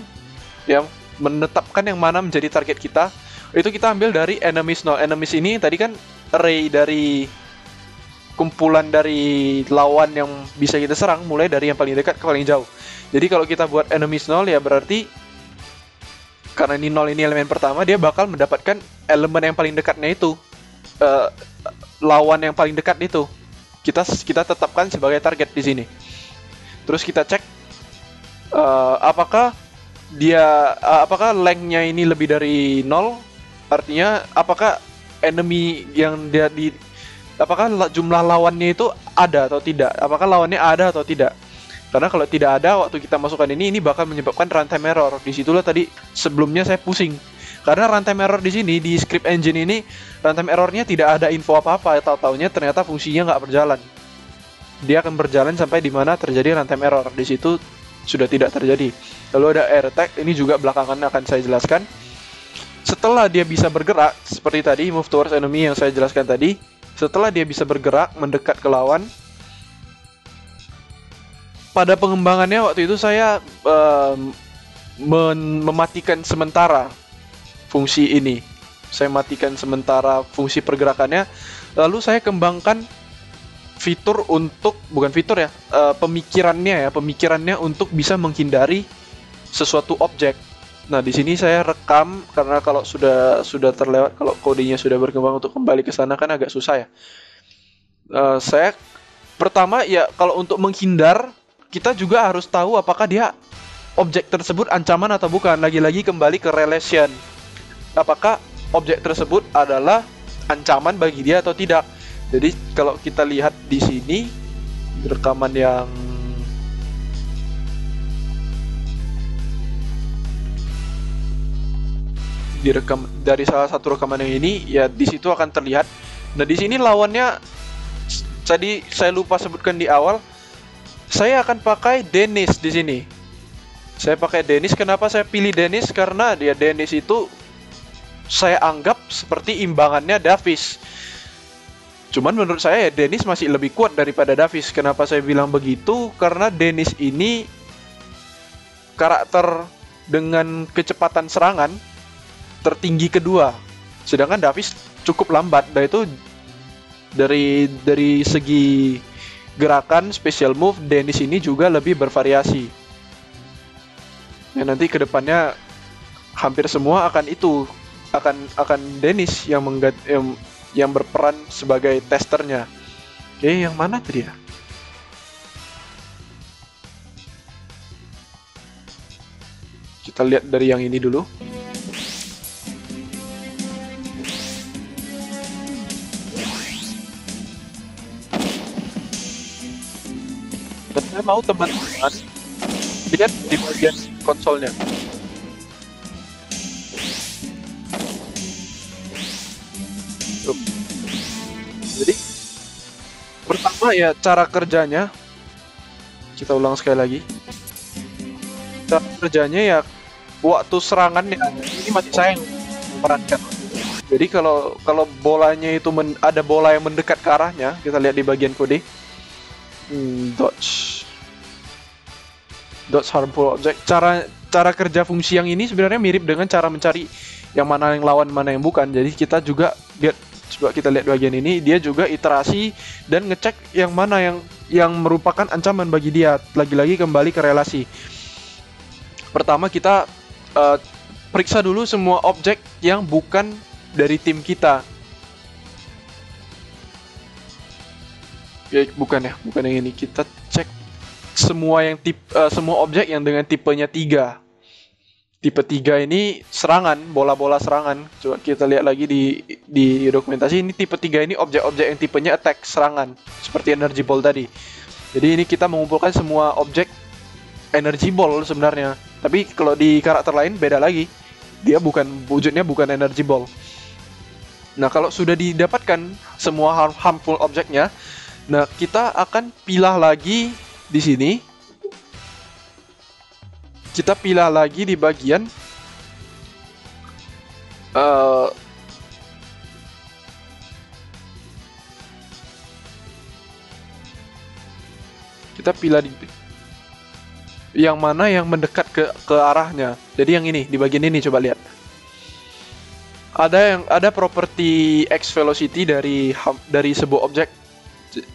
ya, menetapkan yang mana menjadi target kita. Itu kita ambil dari enemies. Enemies ini tadi kan array dari kumpulan dari lawan yang bisa kita serang, mulai dari yang paling dekat ke paling jauh. Jadi kalau kita buat enemies 0, ya berarti karena ini 0 ini elemen pertama, dia bakal mendapatkan elemen yang paling dekatnya itu, lawan yang paling dekat itu. Kita tetapkan sebagai target di sini. Terus kita cek apakah length-nya ini lebih dari 0, artinya apakah enemy yang apakah jumlah lawannya itu ada atau tidak, apakah lawannya ada atau tidak. Karena kalau tidak ada waktu kita masukkan ini bakal menyebabkan runtime error. Disitulah tadi sebelumnya saya pusing, karena runtime error di sini di script engine ini runtime errornya tidak ada info apa-apa. Tahu-taunya ternyata fungsinya nggak berjalan. Dia akan berjalan sampai di mana terjadi runtime error. Di situ sudah tidak terjadi. Lalu ada air attack, ini juga belakangan akan saya jelaskan. Setelah dia bisa bergerak seperti tadi, move towards enemy yang saya jelaskan tadi. Setelah dia bisa bergerak mendekat ke lawan, pada pengembangannya waktu itu saya mematikan sementara fungsi ini. Saya matikan sementara fungsi pergerakannya. Lalu saya kembangkan pemikirannya untuk bisa menghindari sesuatu objek. Nah, di sini saya rekam, karena kalau sudah terlewat, kalau kodenya sudah berkembang, untuk kembali ke sana kan agak susah ya. Saya pertama ya, kalau untuk menghindar, kita juga harus tahu apakah dia objek tersebut ancaman atau bukan. Lagi-lagi kembali ke relation. Apakah objek tersebut adalah ancaman bagi dia atau tidak. Jadi kalau kita lihat di sini rekaman yang direkam dari salah satu rekaman yang ini, ya di situ akan terlihat. Nah, di sini lawannya tadi saya lupa sebutkan di awal. Saya akan pakai Dennis di sini. Saya pakai Dennis. Kenapa saya pilih Dennis? Karena dia Dennis itu saya anggap seperti imbangannya Davis. Cuman menurut saya ya Dennis masih lebih kuat daripada Davis. Kenapa saya bilang begitu? Karena Dennis ini karakter dengan kecepatan serangan tertinggi kedua Sedangkan Davis cukup lambat, dan itu dari segi gerakan special move Dennis ini juga lebih bervariasi. Ya nanti kedepannya hampir semua akan itu akan Dennis yang berperan sebagai testernya. Oke, yang mana tadi ya? Kita lihat dari yang ini dulu. Dan saya mau teman-teman lihat di bagian konsolnya. Jadi pertama ya cara kerjanya, kita ulang sekali lagi. Cara kerjanya ya waktu serangannya ini masih saya yang memerankan. Jadi kalau bolanya itu ada bola yang mendekat ke arahnya, kita lihat di bagian kode. Dodge harmful object. Cara kerja fungsi yang ini sebenarnya mirip dengan cara mencari yang mana yang lawan, mana yang bukan. Jadi kita juga coba kita lihat bagian ini, dia juga iterasi dan ngecek yang mana yang merupakan ancaman bagi dia. Lagi-lagi kembali ke relasi. Pertama kita periksa dulu semua objek yang bukan dari tim kita. Ya, bukan yang ini. Kita cek semua semua objek yang dengan tipenya 3. Tipe 3 ini serangan, bola-bola serangan. Coba kita lihat lagi di dokumentasi, ini tipe 3 ini objek-objek yang tipenya attack, serangan, seperti energy ball tadi. Jadi ini kita mengumpulkan semua objek energy ball sebenarnya. Tapi kalau di karakter lain beda lagi. Dia wujudnya bukan energy ball. Nah, kalau sudah didapatkan semua harmful objeknya, nah kita akan pilah lagi di sini. Kita pilah lagi di bagian kita pilih di yang mana yang mendekat ke arahnya. Jadi yang ini, di bagian ini coba lihat. Ada properti X velocity dari sebuah objek.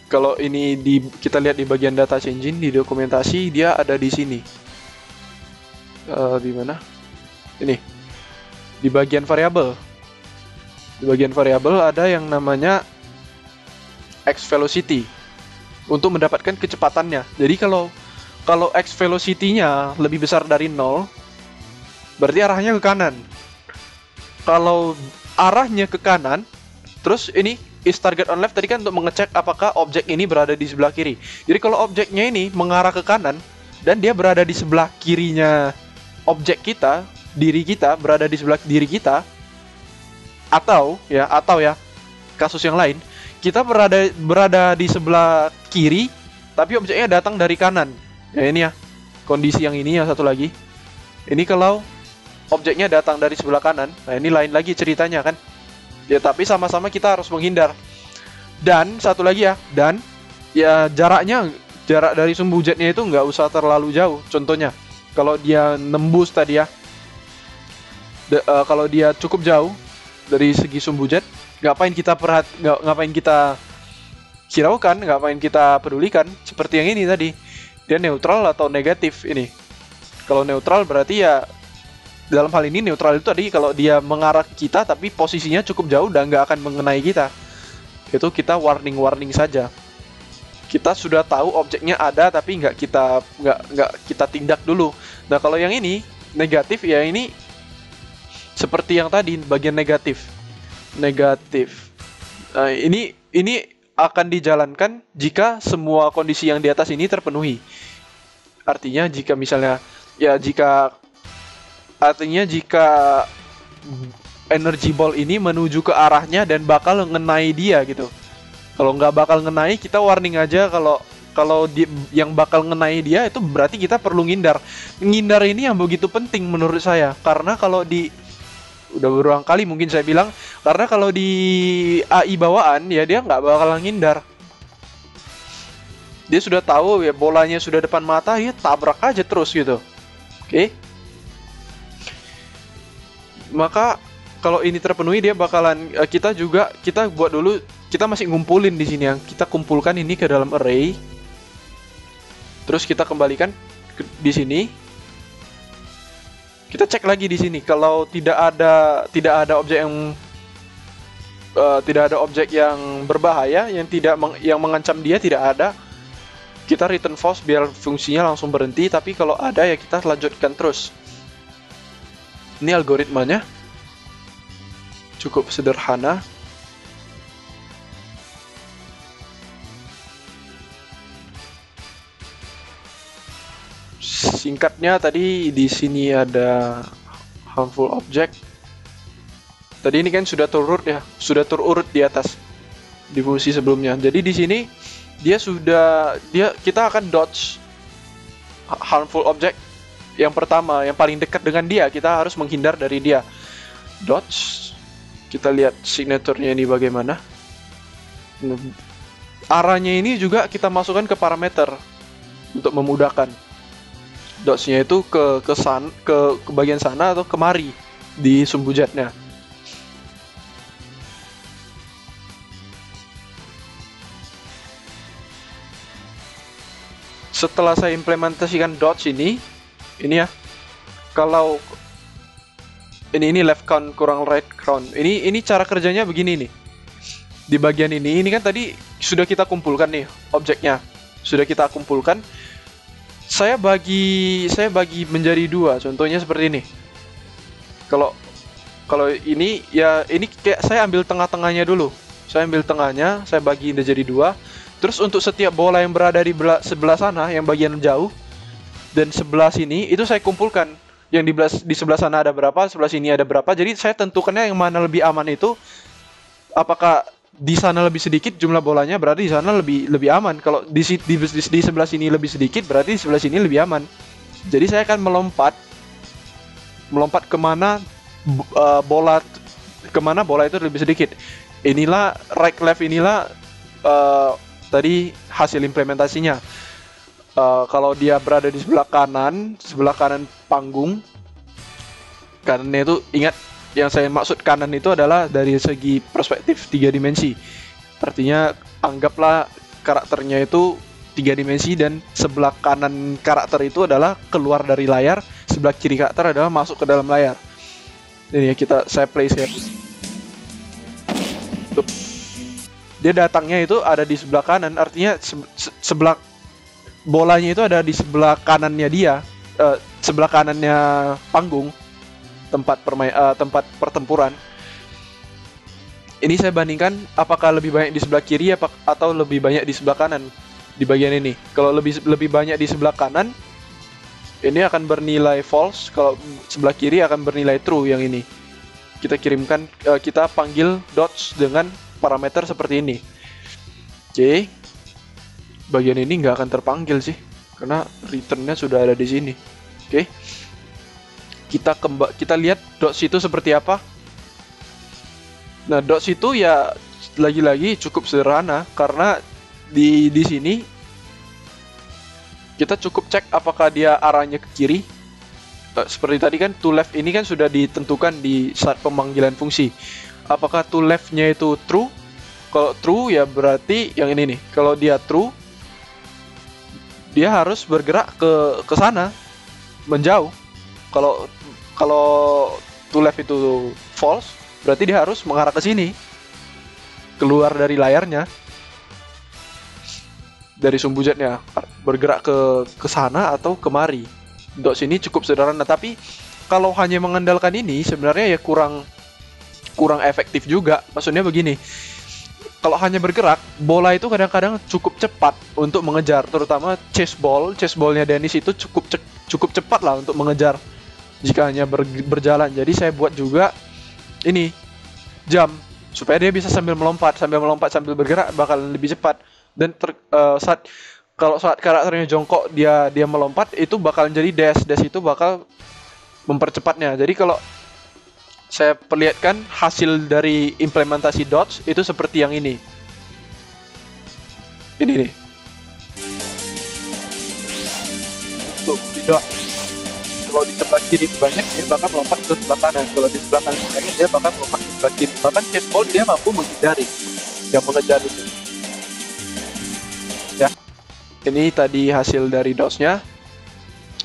Kalau ini kita lihat di bagian data engine di dokumentasi, dia ada di sini. Di mana? Ini. Di bagian variabel. Di bagian variabel ada yang namanya X velocity untuk mendapatkan kecepatannya. Jadi kalau X velocity-nya lebih besar dari 0, berarti arahnya ke kanan. Kalau arahnya ke kanan, terus ini is target on left tadi kan untuk mengecek apakah objek ini berada di sebelah kiri. Jadi kalau objeknya ini mengarah ke kanan dan dia berada di sebelah kirinya objek kita, diri kita berada di sebelah diri kita, atau ya kasus yang lain, kita berada di sebelah kiri tapi objeknya datang dari kanan. Ya ini ya, kondisi yang ini yang satu lagi. Ini kalau objeknya datang dari sebelah kanan, nah ini lain lagi ceritanya kan. Ya tapi sama-sama kita harus menghindar. Dan satu lagi ya jarak dari sumbu jetnya itu nggak usah terlalu jauh. Contohnya, kalau dia nembus tadi ya, kalau dia cukup jauh dari segi sumbu jet, ngapain kita hiraukan, ngapain kita pedulikan. Seperti yang ini tadi, dia neutral atau negatif ini. Kalau neutral berarti ya, dalam hal ini neutral itu tadi kalau dia mengarah ke kita tapi posisinya cukup jauh dan nggak akan mengenai kita, itu kita warning saja. Kita sudah tahu objeknya ada tapi nggak kita tindak dulu. Nah kalau yang ini negatif ya, ini seperti yang tadi bagian negatif. Nah, ini akan dijalankan jika semua kondisi yang di atas ini terpenuhi. Artinya jika energy ball ini menuju ke arahnya dan bakal ngenai dia gitu. Kalau nggak bakal ngenai, kita warning aja. Kalau yang bakal ngenai dia, itu berarti kita perlu ngindar. Ngindar ini yang begitu penting menurut saya, karena kalau udah berulang kali mungkin saya bilang, karena kalau di AI bawaan ya dia nggak bakal ngindar. Dia sudah tahu ya bolanya sudah depan mata, ya tabrak aja terus gitu. Oke. Maka kalau ini terpenuhi dia bakalan kita buat dulu, kita masih ngumpulin di sini, yang kita kumpulkan ini ke dalam array. Terus kita kembalikan di sini. Kita cek lagi di sini kalau tidak ada objek yang berbahaya, yang mengancam dia tidak ada. Kita return false biar fungsinya langsung berhenti, tapi kalau ada ya kita lanjutkan terus. Ini algoritmanya. Cukup sederhana. Singkatnya tadi di sini ada harmful object. Tadi ini kan sudah terurut di atas di fungsi sebelumnya. Jadi di sini kita akan dodge harmful object yang pertama, yang paling dekat dengan dia. Kita harus menghindar dari dia. Dodge. Kita lihat signaturenya ini bagaimana. Arahnya ini juga kita masukkan ke parameter untuk memudahkan. Dodge-nya itu ke bagian sana atau kemari di sumbu-jetnya. Setelah saya implementasikan dodge ini ya, kalau ini left count kurang right count. Ini cara kerjanya begini nih. Di bagian ini kan tadi sudah kita kumpulkan nih objeknya. Sudah kita kumpulkan. Saya bagi menjadi dua. Contohnya seperti ini. Kalau ini ya, ini kayak saya ambil tengah-tengahnya dulu. Saya ambil tengahnya, saya bagi menjadi dua. Terus untuk setiap bola yang berada di sebelah sana, yang bagian jauh dan sebelah sini, itu saya kumpulkan. Yang di sebelah sana ada berapa, sebelah sini ada berapa. Jadi saya tentukannya yang mana lebih aman itu. Apakah di sana lebih sedikit jumlah bolanya, berarti di sana lebih aman. Kalau di sebelah sini lebih sedikit, berarti di sebelah sini lebih aman. Jadi saya akan melompat kemana bola itu lebih sedikit. Inilah right left, inilah tadi hasil implementasinya. Kalau dia berada di sebelah kanan panggung, kanannya itu, ingat yang saya maksud kanan itu adalah dari segi perspektif 3 dimensi. Artinya anggaplah karakternya itu 3 dimensi dan sebelah kanan karakter itu adalah keluar dari layar, sebelah kiri karakter adalah masuk ke dalam layar. Ini ya, saya play share. Dia datangnya itu ada di sebelah kanan, artinya sebelah bolanya itu ada di sebelah kanannya dia, sebelah kanannya panggung, tempat pertempuran. Ini saya bandingkan apakah lebih banyak di sebelah kiri atau lebih banyak di sebelah kanan di bagian ini. Kalau lebih banyak di sebelah kanan, ini akan bernilai false. Kalau sebelah kiri akan bernilai true. Yang ini kita panggil dodge dengan parameter seperti ini. Oke. Bagian ini nggak akan terpanggil sih, karena returnnya sudah ada di sini. Oke. Kita lihat dots itu seperti apa. Nah, dots itu ya lagi-lagi cukup sederhana, karena di sini kita cukup cek apakah dia arahnya ke kiri. Seperti tadi kan, to left ini kan sudah ditentukan di saat pemanggilan fungsi. Apakah to left-nya itu true? Kalau true ya berarti yang ini nih. Kalau dia true, dia harus bergerak ke sana, menjauh. Kalau to left itu false, berarti dia harus mengarah ke sini, keluar dari layarnya, dari sumbu jetnya, bergerak ke sana atau kemari. Untuk sini cukup sederhana, tapi kalau hanya mengandalkan ini sebenarnya ya kurang efektif juga. Maksudnya begini, kalau hanya bergerak, bola itu kadang-kadang cukup cepat untuk mengejar, terutama chase ballnya Dennis itu cukup cepat lah untuk mengejar jika hanya berjalan. Jadi saya buat juga ini jam supaya dia bisa sambil melompat sambil bergerak, bakal lebih cepat. Dan saat karakternya jongkok dia melompat, itu bakal jadi dash itu bakal mempercepatnya. Jadi kalau saya perlihatkan hasil dari implementasi dodge itu seperti yang ini. Ini nih. Tuh, tidak. Kalau di sebelah kiri banyak, dia bakal melompat ke sebelah kanan. Kalau di sebelah kanan banyak, dia bakal melompat ke sebelah kiri. Bahkan Cashball dia mampu menghindari yang mengejar itu. Ya, ini tadi hasil dari DOS-nya.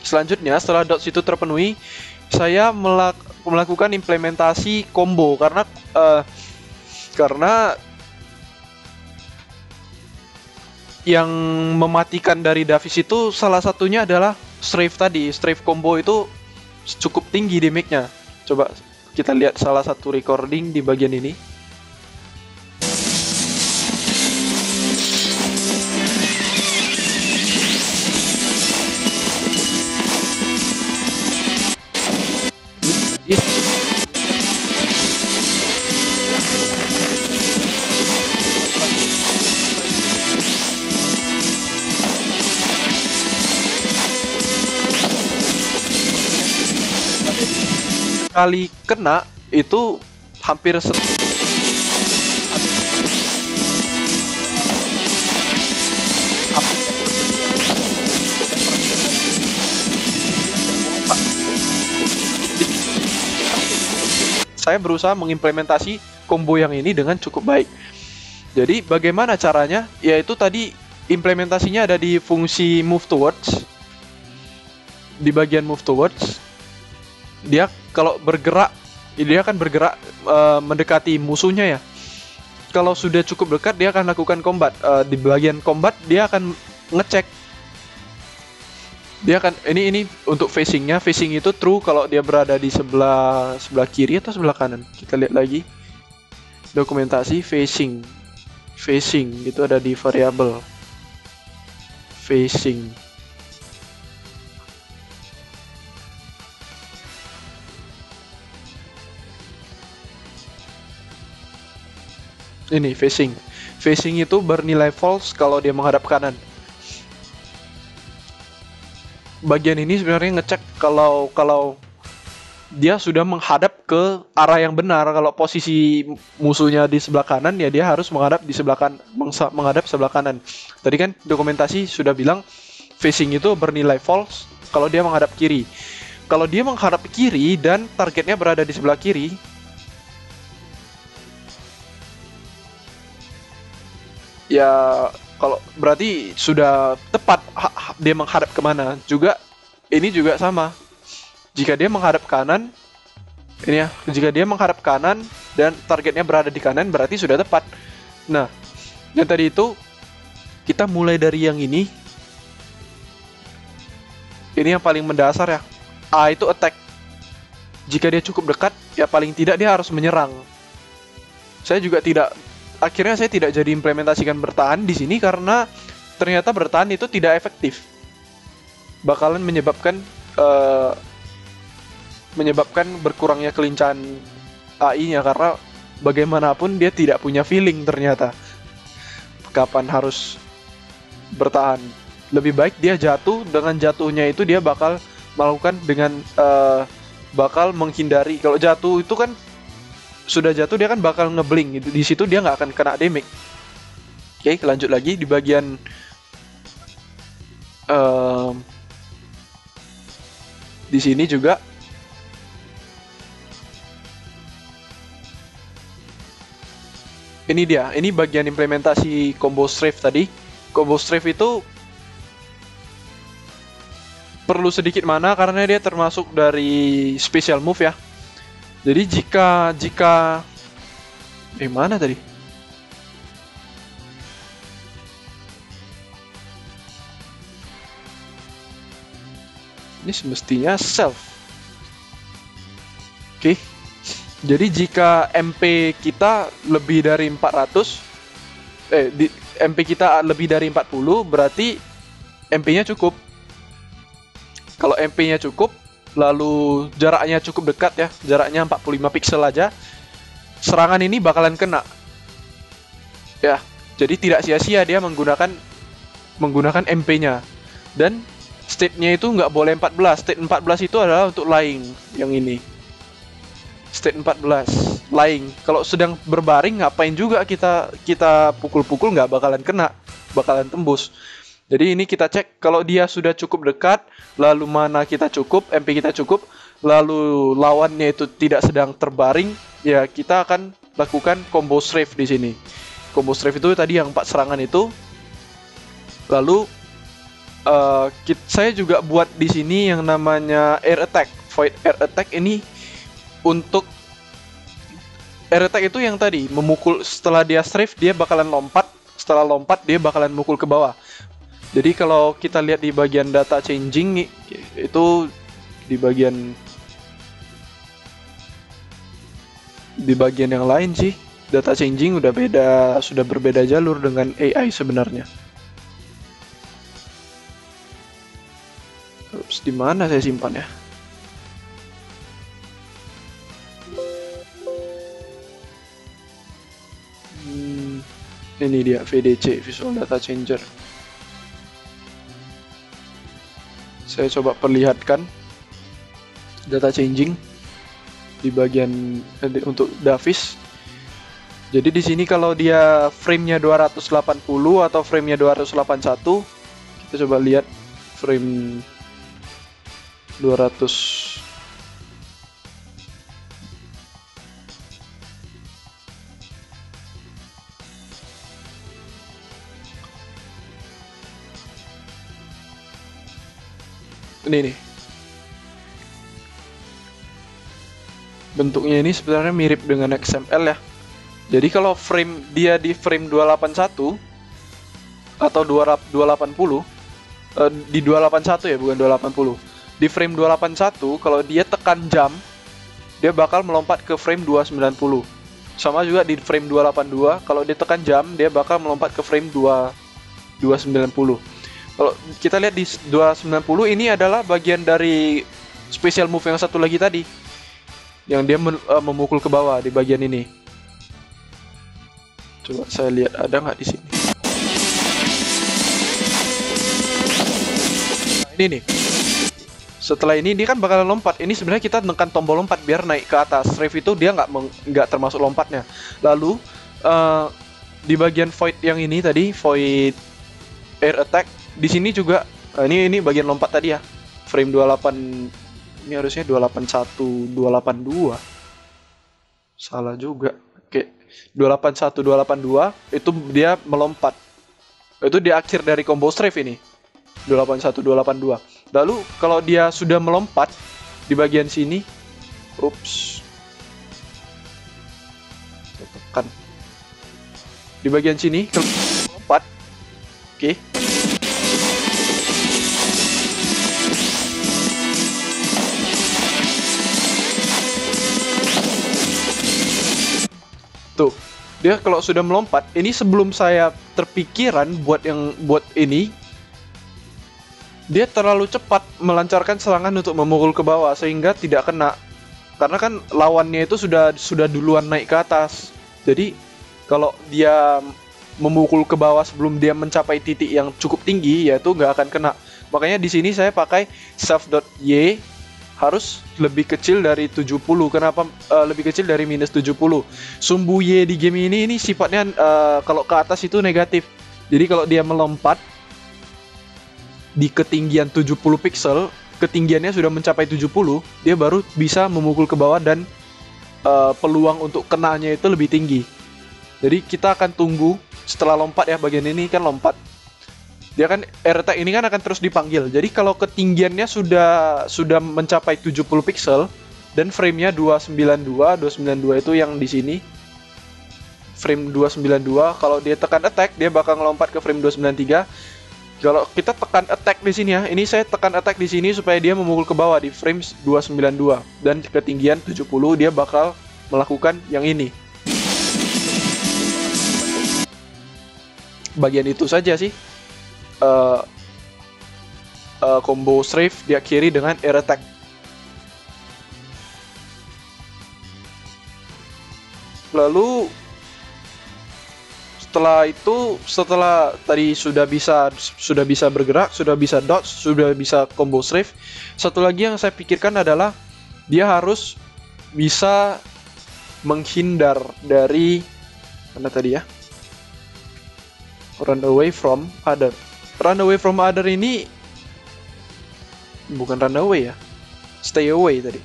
Selanjutnya, setelah DOS itu terpenuhi, saya melakukan implementasi combo karena yang mematikan dari Davis itu salah satunya adalah strafe tadi. Strafe combo itu cukup tinggi damage-nya. Coba kita lihat salah satu recording di bagian ini. Kali kena itu hampir saya berusaha mengimplementasi combo yang ini dengan cukup baik. Jadi bagaimana caranya? Yaitu tadi implementasinya ada di fungsi move towards. Di bagian move towards, dia kalau bergerak, dia akan bergerak mendekati musuhnya ya. Kalau sudah cukup dekat, dia akan lakukan combat. Di bagian combat, dia akan ngecek. Dia akan ini untuk facingnya. Facing itu true kalau dia berada di sebelah kiri atau sebelah kanan. Kita lihat lagi dokumentasi facing. Facing itu ada di variable facing. Ini facing. Facing itu bernilai false kalau dia menghadap kanan. Bagian ini sebenarnya ngecek kalau dia sudah menghadap ke arah yang benar. Kalau posisi musuhnya di sebelah kanan, ya dia harus menghadap di menghadap sebelah kanan. Tadi kan dokumentasi sudah bilang facing itu bernilai false kalau dia menghadap kiri. Kalau dia menghadap kiri dan targetnya berada di sebelah kiri, ya kalau berarti sudah tepat dia menghadap kemana. Juga ini juga sama. Jika dia menghadap kanan, ini ya, jika dia menghadap kanan dan targetnya berada di kanan, berarti sudah tepat. Nah, yang tadi itu kita mulai dari yang ini. Ini yang paling mendasar ya. A itu attack. Jika dia cukup dekat, ya paling tidak dia harus menyerang. Akhirnya saya tidak jadi implementasikan bertahan di sini karena ternyata bertahan itu tidak efektif. Bakalan menyebabkan berkurangnya kelincahan AI-nya karena bagaimanapun dia tidak punya feeling ternyata kapan harus bertahan. Lebih baik dia jatuh, dengan jatuhnya itu dia bakal melakukan dengan bakal menghindari. Kalau jatuh itu kan sudah jatuh, dia kan bakal ngebling gitu. Di situ dia nggak akan kena damage. Oke, lanjut lagi di bagian di sini juga ini bagian implementasi combo strafe tadi. Combo strafe itu perlu sedikit mana karena dia termasuk dari special move ya. Jadi jika mana tadi? Ini semestinya self. Oke. Jadi jika MP kita lebih dari 400 MP kita lebih dari 40 berarti MP-nya cukup. Kalau MP-nya cukup, lalu jaraknya cukup dekat ya, jaraknya 45 pixel aja, serangan ini bakalan kena. Ya, jadi tidak sia-sia dia menggunakan MP-nya. Dan state-nya itu nggak boleh 14. State 14 itu adalah untuk lying yang ini. State 14, lying. Kalau sedang berbaring ngapain juga kita pukul-pukul, nggak bakalan kena, bakalan tembus. Jadi ini kita cek kalau dia sudah cukup dekat, lalu mana kita cukup, MP kita cukup, lalu lawannya itu tidak sedang terbaring, ya kita akan lakukan combo strafe di sini. Combo strafe itu tadi yang 4 serangan itu. Lalu saya juga buat di sini yang namanya air attack, void air attack ini untuk air attack itu yang tadi memukul setelah dia strafe dia bakalan lompat, setelah lompat dia bakalan mukul ke bawah. Jadi kalau kita lihat di bagian data changing itu di bagian yang lain sih, data changing sudah berbeda jalur dengan AI sebenarnya. Terus di mana saya simpan ya? Ini dia VDC, Visual Data Changer. Saya coba perlihatkan data changing di bagian untuk Davis. Jadi di sini kalau dia frame-nya 280 atau frame-nya 281, kita coba lihat frame 200. Ini nih. Bentuknya ini sebenarnya mirip dengan XML ya. Jadi kalau frame dia di frame 281 atau 280 di 281 ya, bukan 280. Di frame 281 kalau dia tekan jam dia bakal melompat ke frame 290. Sama juga di frame 282 kalau dia tekan jam dia bakal melompat ke frame 290. Kalau kita lihat di 290 ini adalah bagian dari special move yang satu lagi tadi, yang dia memukul ke bawah di bagian ini. Coba saya lihat ada nggak di sini. Nah, ini nih. Setelah ini dia kan bakalan lompat. Ini sebenarnya kita tekan tombol lompat biar naik ke atas. Strafe itu dia nggak termasuk lompatnya. Lalu di bagian void yang ini tadi, void air attack. Di sini juga ini bagian lompat tadi ya. Frame 28 ini harusnya 281 282. Salah juga. Oke. 281 282 itu dia melompat. Itu di akhir dari combo strafe ini. 281 282. Lalu kalau dia sudah melompat di bagian sini, tekan. Di bagian sini melompat. Oke. Tuh, dia kalau sudah melompat, ini sebelum saya terpikiran buat ini, dia terlalu cepat melancarkan serangan untuk memukul ke bawah sehingga tidak kena. Karena kan lawannya itu sudah duluan naik ke atas. Jadi kalau dia memukul ke bawah sebelum dia mencapai titik yang cukup tinggi, yaitu nggak akan kena. Makanya di sini saya pakai self.y harus lebih kecil dari 70. Kenapa lebih kecil dari minus 70? Sumbu Y di game ini sifatnya kalau ke atas itu negatif. Jadi kalau dia melompat di ketinggian 70 pixel, ketinggiannya sudah mencapai 70, dia baru bisa memukul ke bawah dan peluang untuk kenanya itu lebih tinggi. Jadi kita akan tunggu setelah lompat ya, bagian ini kan lompat. Dia kan air attack ini kan akan terus dipanggil. Jadi kalau ketinggiannya sudah mencapai 70 pixel dan frame-nya 292 itu yang di sini. Frame 292, kalau dia tekan attack dia bakal ngelompat ke frame 293. Kalau kita tekan attack di sini ya, ini saya tekan attack di sini supaya dia memukul ke bawah di frame 292 dan ketinggian 70 dia bakal melakukan yang ini. Bagian itu saja sih. Combo strafe diakhiri dengan air attack. Lalu setelah tadi sudah bisa bergerak, sudah bisa dodge, sudah bisa combo strafe, satu lagi yang saya pikirkan adalah dia harus bisa menghindar dari mana tadi ya, run away from other. Run away from other ini bukan run away ya, stay away tadi.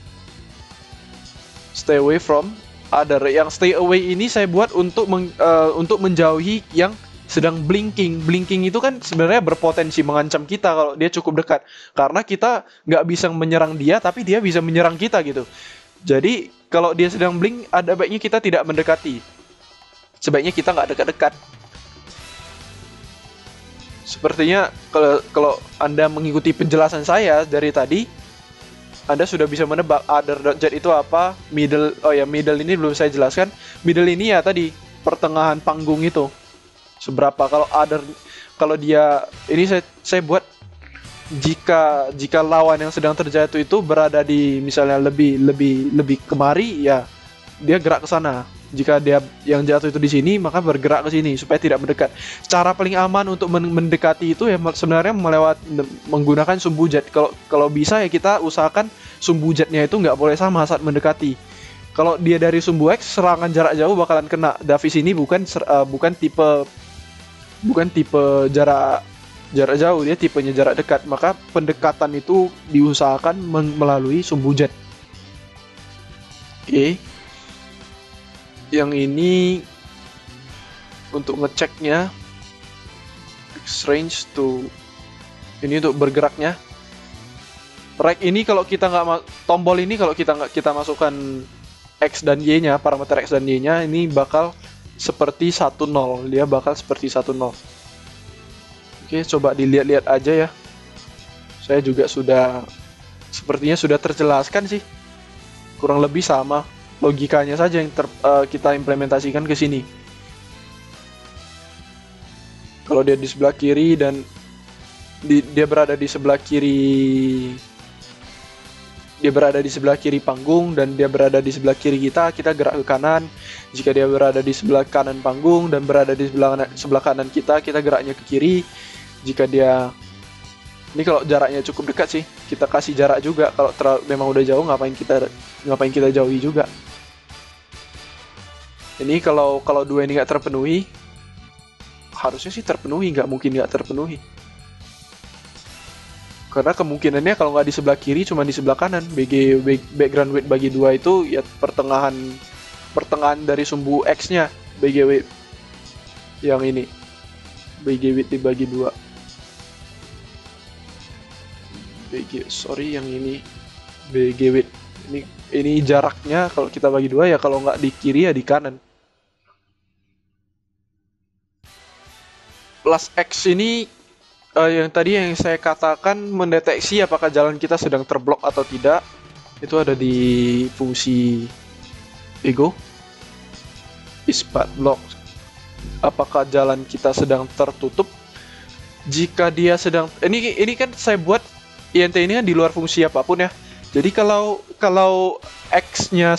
Stay away from other. Yang stay away ini saya buat untuk menjauhi yang sedang blinking. Blinking itu kan sebenarnya berpotensi mengancam kita kalau dia cukup dekat. Karena kita nggak bisa menyerang dia, tapi dia bisa menyerang kita gitu. Jadi kalau dia sedang blink, ada baiknya kita tidak mendekati. Sebaiknya kita nggak dekat-dekat. Sepertinya kalau Anda mengikuti penjelasan saya dari tadi, Anda sudah bisa menebak other.jet itu apa. Middle, middle ini belum saya jelaskan. Middle ini ya tadi pertengahan panggung itu. Seberapa kalau kalau dia ini saya buat jika lawan yang sedang terjatuh itu berada di misalnya lebih kemari, ya dia gerak ke sana. Jika dia yang jatuh itu di sini, maka bergerak ke sini supaya tidak mendekat. Cara paling aman untuk mendekati itu ya sebenarnya menggunakan sumbu jet. Kalau bisa ya kita usahakan sumbu jetnya itu nggak boleh sama saat mendekati. Kalau dia dari sumbu X, serangan jarak jauh bakalan kena. Davis ini bukan tipe jarak jauh, dia tipenya jarak dekat. Maka pendekatan itu diusahakan melalui sumbu jet. Oke. Yang ini untuk ngeceknya range to ini untuk bergeraknya. Right ini kalau kita nggak tombol ini kalau kita masukkan X dan Y-nya, parameter X dan Y-nya ini bakal seperti 10. Dia bakal seperti 10. Oke, coba dilihat-lihat aja ya. Saya juga sepertinya sudah terjelaskan sih. Kurang lebih sama. Logikanya saja yang kita implementasikan ke sini. Kalau dia di sebelah kiri dan dia berada di sebelah kiri, panggung dan dia berada di sebelah kiri kita gerak ke kanan. Jika dia berada di sebelah kanan panggung dan berada di sebelah kanan kita geraknya ke kiri. Jika dia ini kalau jaraknya cukup dekat sih, kita kasih jarak juga. Kalau memang udah jauh, ngapain kita jauhi juga. Ini kalau dua ini nggak terpenuhi, harusnya sih terpenuhi, nggak mungkin nggak terpenuhi. Karena kemungkinannya kalau nggak di sebelah kiri, cuma di sebelah kanan. Background width bagi 2 itu ya pertengahan dari sumbu X-nya. BG width yang ini, BG width dibagi 2. yang ini BG width. Ini jaraknya kalau kita bagi 2 ya, kalau nggak di kiri ya di kanan. Plus X ini yang tadi yang saya katakan mendeteksi apakah jalan kita sedang terblok atau tidak. Itu ada di fungsi ego. Is path blocked? Apakah jalan kita sedang tertutup? Jika dia sedang ini kan saya buat INT ini kan di luar fungsi apapun ya. Jadi kalau X-nya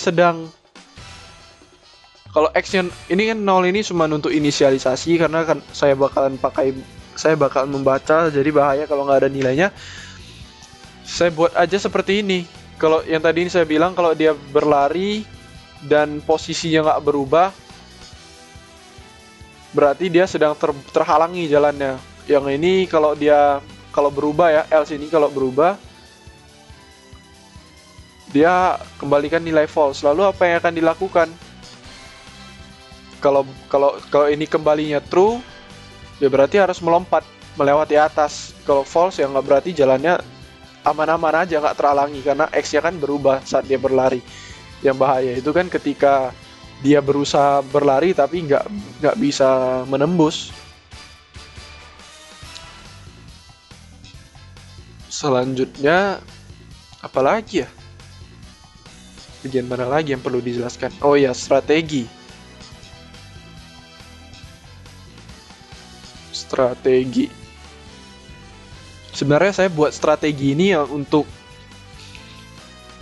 kalau X-nya ini kan 0 ini cuma untuk inisialisasi, karena kan saya bakal membaca, jadi bahaya kalau nggak ada nilainya. Saya buat aja seperti ini. Kalau yang tadi ini saya bilang kalau dia berlari dan posisinya nggak berubah, berarti dia sedang terhalangi jalannya. Yang ini kalau berubah ya, else ini kalau berubah, dia kembalikan nilai false. Lalu apa yang akan dilakukan? Kalau ini kembalinya true, ya berarti harus melewati atas. Kalau false ya nggak, berarti jalannya aman-aman aja, nggak terhalangi, karena X-nya kan berubah saat dia berlari. Yang bahaya itu kan ketika dia berusaha berlari tapi nggak bisa menembus. Selanjutnya apalagi ya? Bagian mana lagi yang perlu dijelaskan? Oh ya, strategi. Sebenarnya saya buat strategi ini ya untuk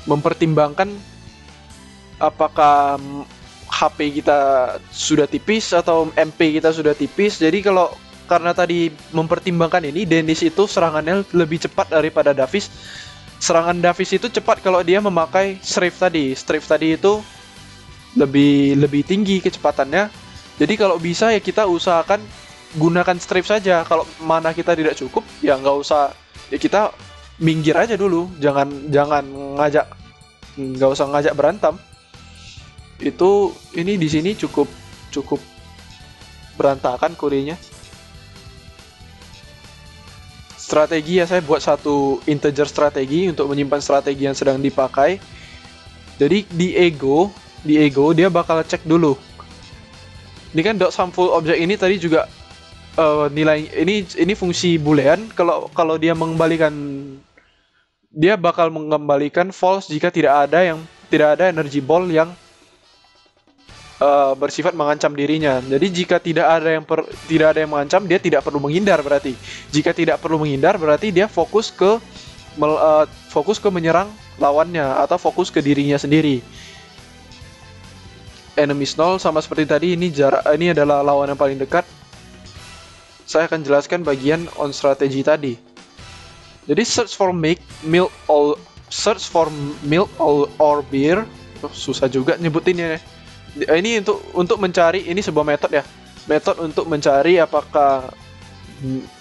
mempertimbangkan apakah HP kita sudah tipis atau MP kita sudah tipis. Jadi karena tadi mempertimbangkan ini, Dennis itu serangannya lebih cepat daripada Davis. Serangan Davis itu cepat kalau dia memakai strafe tadi. Strafe tadi itu lebih tinggi kecepatannya. Jadi kalau bisa ya kita usahakan gunakan strip saja. Kalau mana kita tidak cukup, ya nggak usah, ya kita minggir aja dulu, jangan jangan ngajak, nggak usah ngajak berantem. Itu ini di sini cukup cukup berantakan kodenya. Strategi ya, saya buat satu integer strategi untuk menyimpan strategi yang sedang dipakai. Jadi di ego dia bakal cek dulu. Ini kan .sum full object ini tadi juga nilai ini fungsi boolean. Kalau dia mengembalikan, dia bakal mengembalikan false jika tidak ada energy ball yang bersifat mengancam dirinya. Jadi jika tidak ada yang mengancam, dia tidak perlu menghindar berarti. Jika tidak perlu menghindar berarti dia fokus ke menyerang lawannya atau fokus ke dirinya sendiri. Enemies 0 sama seperti tadi, ini adalah lawan yang paling dekat. Saya akan jelaskan bagian on strategy tadi. Jadi search for milk or beer. Susah juga nyebutinnya. Ini untuk mencari, ini sebuah metode ya. Metode untuk mencari apakah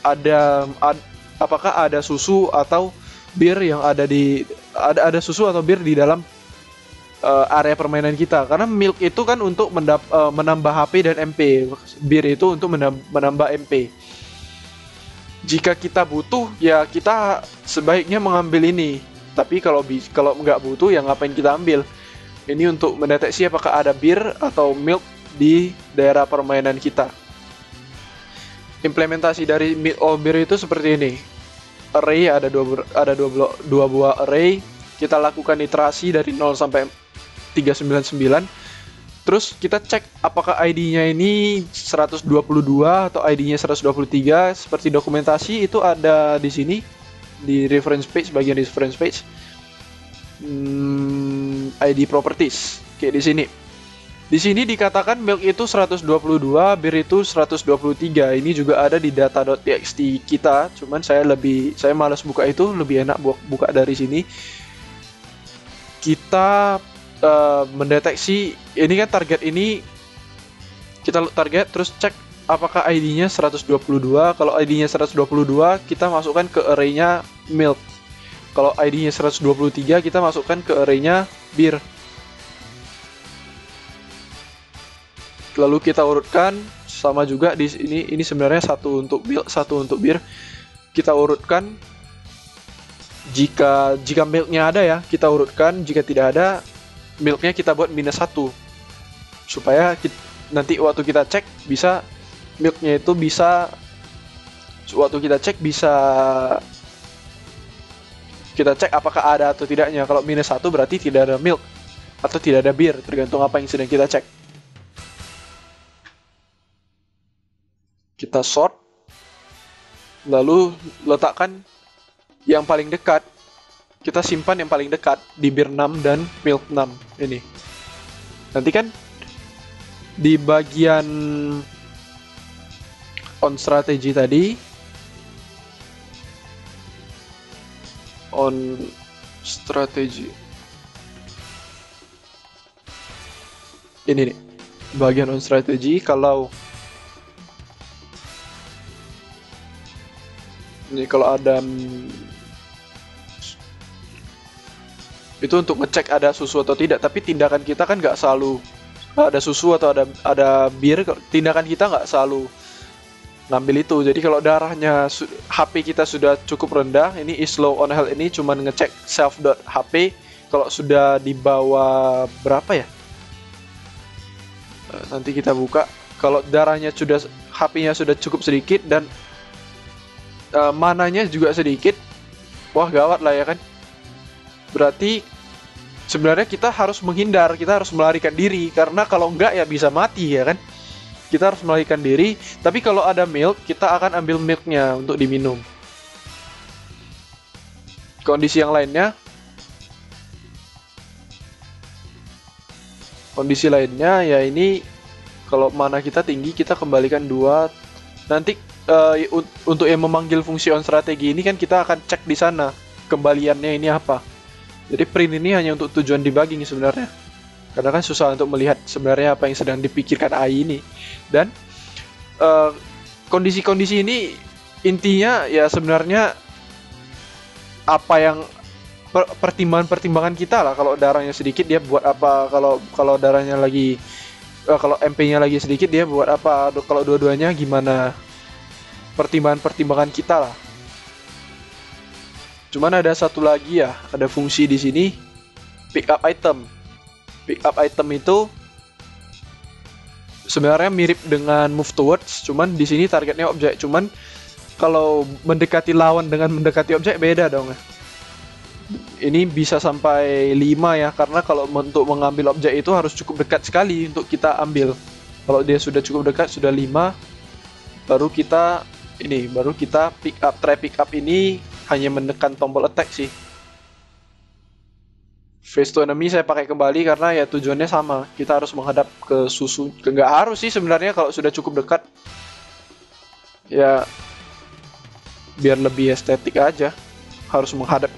ada susu atau bir yang ada susu atau bir di dalam area permainan kita. Karena milk itu kan untuk menambah HP dan MP. Bir itu untuk menambah MP. Jika kita butuh, ya kita sebaiknya mengambil ini. Tapi kalau nggak butuh, ya ngapain kita ambil? Ini untuk mendeteksi apakah ada bir atau milk di daerah permainan kita. Implementasi dari milk or beer itu seperti ini. Array ada dua buah array. Kita lakukan iterasi dari 0 sampai 399. Terus kita cek apakah ID-nya ini 122 atau ID-nya 123. Seperti dokumentasi itu ada di sini di reference page, bagian reference page. ID properties kayak di sini. Di sini dikatakan milk itu 122, bir itu 123. Ini juga ada di data.txt kita, cuman saya malas buka itu, lebih enak buka dari sini. Kita mendeteksi ini kan target ini, kita target terus cek apakah ID-nya 122. Kalau ID-nya 122, kita masukkan ke array-nya milk. Kalau ID-nya 123, kita masukkan ke array-nya bir. Lalu kita urutkan, sama juga di sini. Ini sebenarnya satu untuk milk, satu untuk bir. Kita urutkan. Jika milknya ada ya, kita urutkan. Jika tidak ada, milknya kita buat -1. Supaya nanti waktu kita cek bisa, milknya itu bisa, waktu kita cek bisa, kita cek apakah ada atau tidaknya. Kalau -1 berarti tidak ada milk atau tidak ada bir, tergantung apa yang sedang kita cek. Kita sort, lalu letakkan yang paling dekat. Kita simpan yang paling dekat di bir 6 dan milk 6 ini. Nanti kan di bagian on strategy tadi, on strategy ini nih, bagian on strategy. Kalau ada itu untuk ngecek ada susu atau tidak, tapi tindakan kita kan nggak selalu ada susu atau ada bir. Tindakan kita nggak selalu ngambil itu. Jadi kalau darahnya HP kita sudah cukup rendah, ini is low on health, ini cuman ngecek self.hp. Kalau sudah di bawah berapa ya, nanti kita buka. Kalau darahnya sudah, HP-nya sudah cukup sedikit dan mananya juga sedikit, wah gawat lah ya kan. Berarti sebenarnya kita harus menghindar, kita harus melarikan diri, karena kalau enggak ya bisa mati ya kan. Kita harus melarikan diri. Tapi kalau ada milk, kita akan ambil milknya untuk diminum. Kondisi yang lainnya, ya ini kalau mana kita tinggi, kita kembalikan 2. Nanti untuk yang memanggil fungsi on strategi ini kan kita akan cek di sana kembaliannya ini apa. Jadi print ini hanya untuk tujuan debugging sebenarnya, karena kan susah untuk melihat sebenarnya apa yang sedang dipikirkan AI ini. Dan kondisi-kondisi ini intinya ya sebenarnya apa yang pertimbangan-pertimbangan kita lah. Kalau darahnya sedikit dia buat apa, kalau kalau darahnya lagi kalau MP-nya lagi sedikit dia buat apa, kalau dua-duanya gimana, pertimbangan-pertimbangan kita lah. Cuman ada satu lagi ya, ada fungsi di sini, pick up item. Pick up item itu sebenarnya mirip dengan move towards, cuman di sini targetnya objek. Cuman kalau mendekati lawan dengan mendekati objek beda dong. Ini bisa sampai 5 ya, karena kalau untuk mengambil objek itu harus cukup dekat sekali untuk kita ambil. Kalau dia sudah cukup dekat, sudah 5, baru kita pick up. Try pick up ini hanya menekan tombol attack sih. Face to enemy saya pakai kembali karena ya tujuannya sama. Kita harus menghadap ke susu. Nggak harus sih sebenarnya, kalau sudah cukup dekat. Ya biar lebih estetik aja. Harus menghadap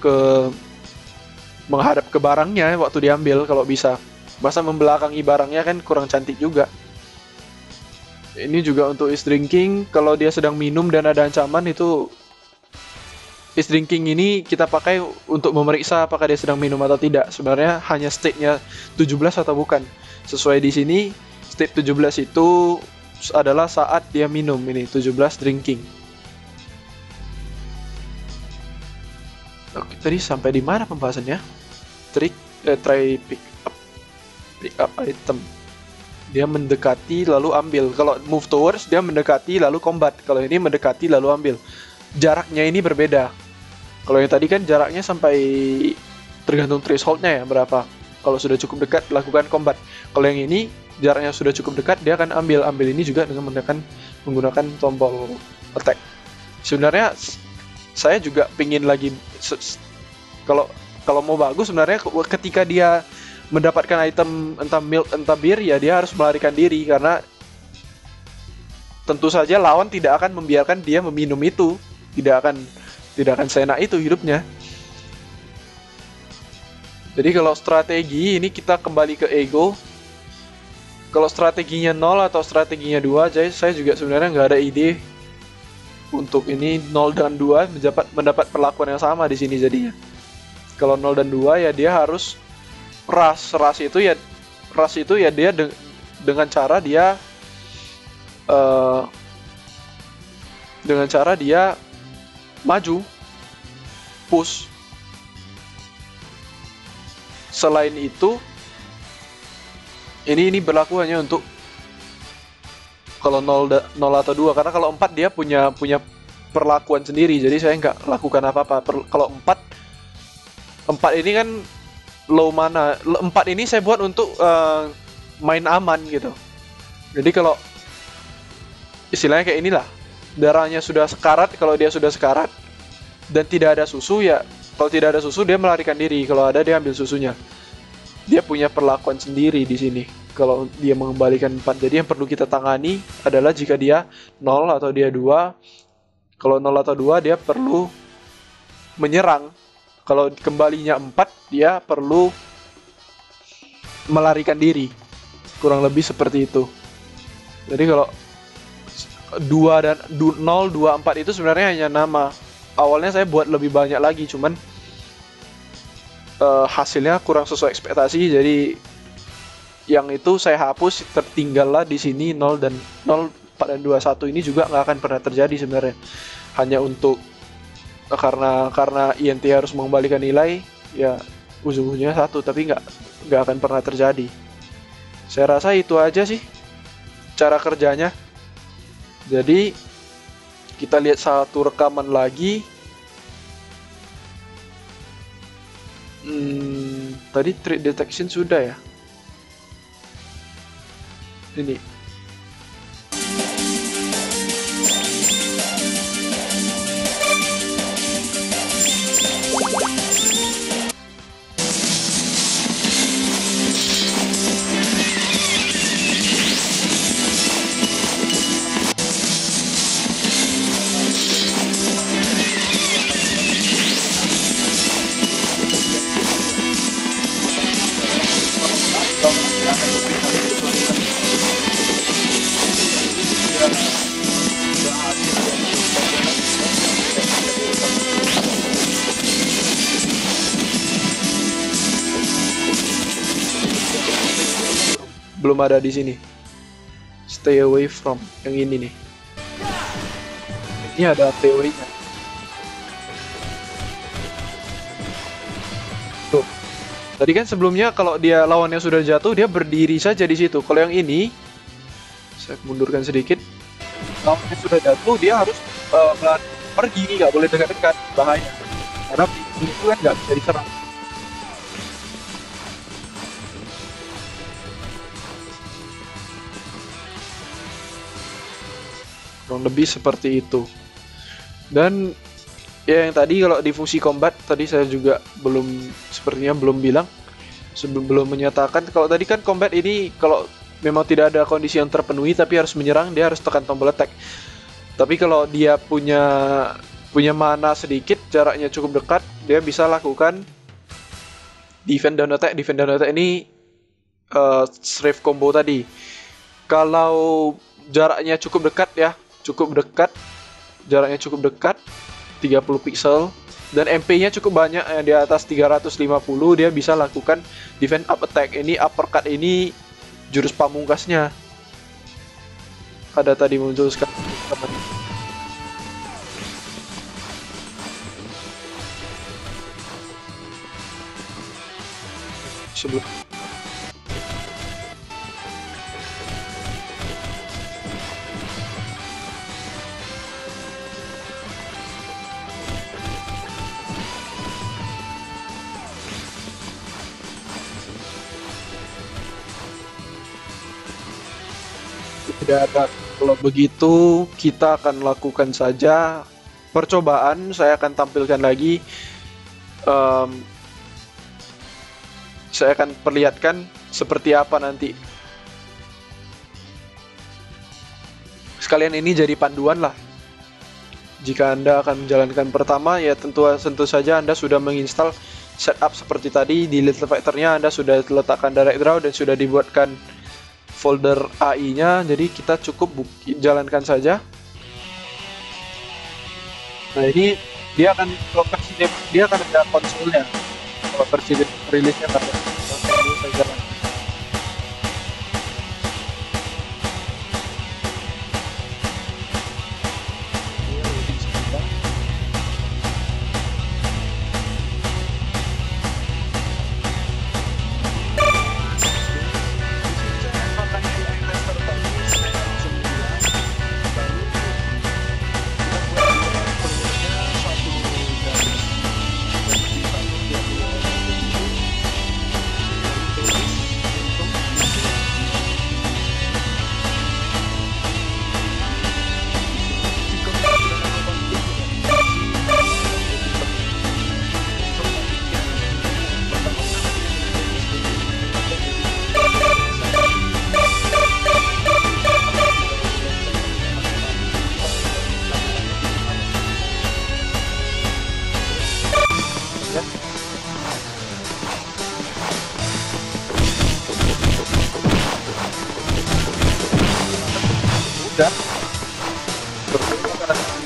ke barangnya waktu diambil kalau bisa. Masa membelakangi barangnya kan kurang cantik juga. Ini juga untuk is drinking, kalau dia sedang minum dan ada ancaman, itu is drinking ini kita pakai untuk memeriksa apakah dia sedang minum atau tidak. Sebenarnya hanya state-nya 17 atau bukan. Sesuai di sini state 17 itu adalah saat dia minum, ini 17 drinking. Oke, tadi sampai di mana pembahasannya? Try pick up item. Dia mendekati lalu ambil. Kalau move towards dia mendekati lalu combat. Kalau ini mendekati lalu ambil. Jaraknya ini berbeda. Kalau yang tadi kan jaraknya sampai tergantung thresholdnya ya berapa. Kalau sudah cukup dekat lakukan combat. Kalau yang ini jaraknya sudah cukup dekat dia akan ambil. Ambil ini juga dengan menggunakan tombol attack. Sebenarnya saya juga pingin lagi kalau mau bagus sebenarnya ketika dia mendapatkan item entah milk entah bir ya dia harus melarikan diri, karena tentu saja lawan tidak akan membiarkan dia meminum itu, tidak akan seenak itu hidupnya. Jadi kalau strategi ini kita kembali ke ego. Kalau strateginya 0 atau strateginya 2, saya juga sebenarnya nggak ada ide. Untuk ini 0 dan 2 mendapat perlakuan yang sama di sini jadinya. Kalau 0 dan 2 ya dia harus ras itu ya dia dengan cara dia maju push. Selain itu ini berlaku hanya untuk kalau 0 atau 2, karena kalau 4 dia punya perlakuan sendiri, jadi saya nggak lakukan apa-apa. Kalau 4 ini kan low mana. 4 ini saya buat untuk main aman gitu. Jadi kalau istilahnya kayak inilah, darahnya sudah sekarat, kalau dia sudah sekarat dan tidak ada susu ya, kalau tidak ada susu dia melarikan diri, kalau ada dia ambil susunya. Dia punya perlakuan sendiri di sini kalau dia mengembalikan 4. Jadi yang perlu kita tangani adalah jika dia 0 atau dia 2. Kalau 0 atau 2 dia perlu menyerang. Kalau kembalinya 4 dia perlu melarikan diri. Kurang lebih seperti itu. Jadi kalau 2 dan 0, 2, 4 itu sebenarnya hanya nama. Awalnya saya buat lebih banyak lagi, cuman hasilnya kurang sesuai ekspektasi, jadi yang itu saya hapus. Tertinggallah di sini 0 dan 0, 4 dan 2, 1 ini juga nggak akan pernah terjadi sebenarnya. Hanya untuk karena INT harus mengembalikan nilai, ya ujung-ujungnya 1, tapi nggak akan pernah terjadi. Saya rasa itu aja sih cara kerjanya. Jadi kita lihat satu rekaman lagi. Tadi threat detection sudah ya. Ini belum ada di sini. Stay away from yang ini nih. Ini ada TOE-nya. Tuh. Tadi kan sebelumnya kalau dia lawannya sudah jatuh, dia berdiri saja di situ. Kalau yang ini, saya mundurkan sedikit. Lawannya sudah jatuh, dia harus pergi, nggak boleh dekat-dekat, bahaya. Karena itu kan nggak bisa diserang. Kurang lebih seperti itu. Dan ya yang tadi kalau di fungsi combat tadi saya juga sepertinya belum bilang, belum menyatakan. Kalau tadi kan combat ini kalau memang tidak ada kondisi yang terpenuhi tapi harus menyerang, dia harus tekan tombol attack. Tapi kalau dia punya mana sedikit, jaraknya cukup dekat, dia bisa lakukan defend down attack. Defend down attack ini strafe combo tadi. Kalau jaraknya cukup dekat ya, jaraknya cukup dekat 30 pixel dan MP-nya cukup banyak, di atas 350, dia bisa lakukan defend up attack. Ini uppercut ini jurus pamungkasnya. Ada tadi muncul sekarang. Sebelum tidak ada. Kalau begitu kita akan lakukan saja percobaan. Saya akan tampilkan lagi, saya akan perlihatkan seperti apa nanti. Sekalian ini jadi panduan lah. Jika Anda akan menjalankan pertama, ya tentu saja Anda sudah menginstal setup seperti tadi. Di Little Fighter-nya Anda sudah letakkan direct draw dan sudah dibuatkan folder AI-nya, jadi kita cukup jalankan saja. Nah ini dia akan versi dia akan ada konsolnya. Kalau versi rilisnya nggak ada. Saya jalan.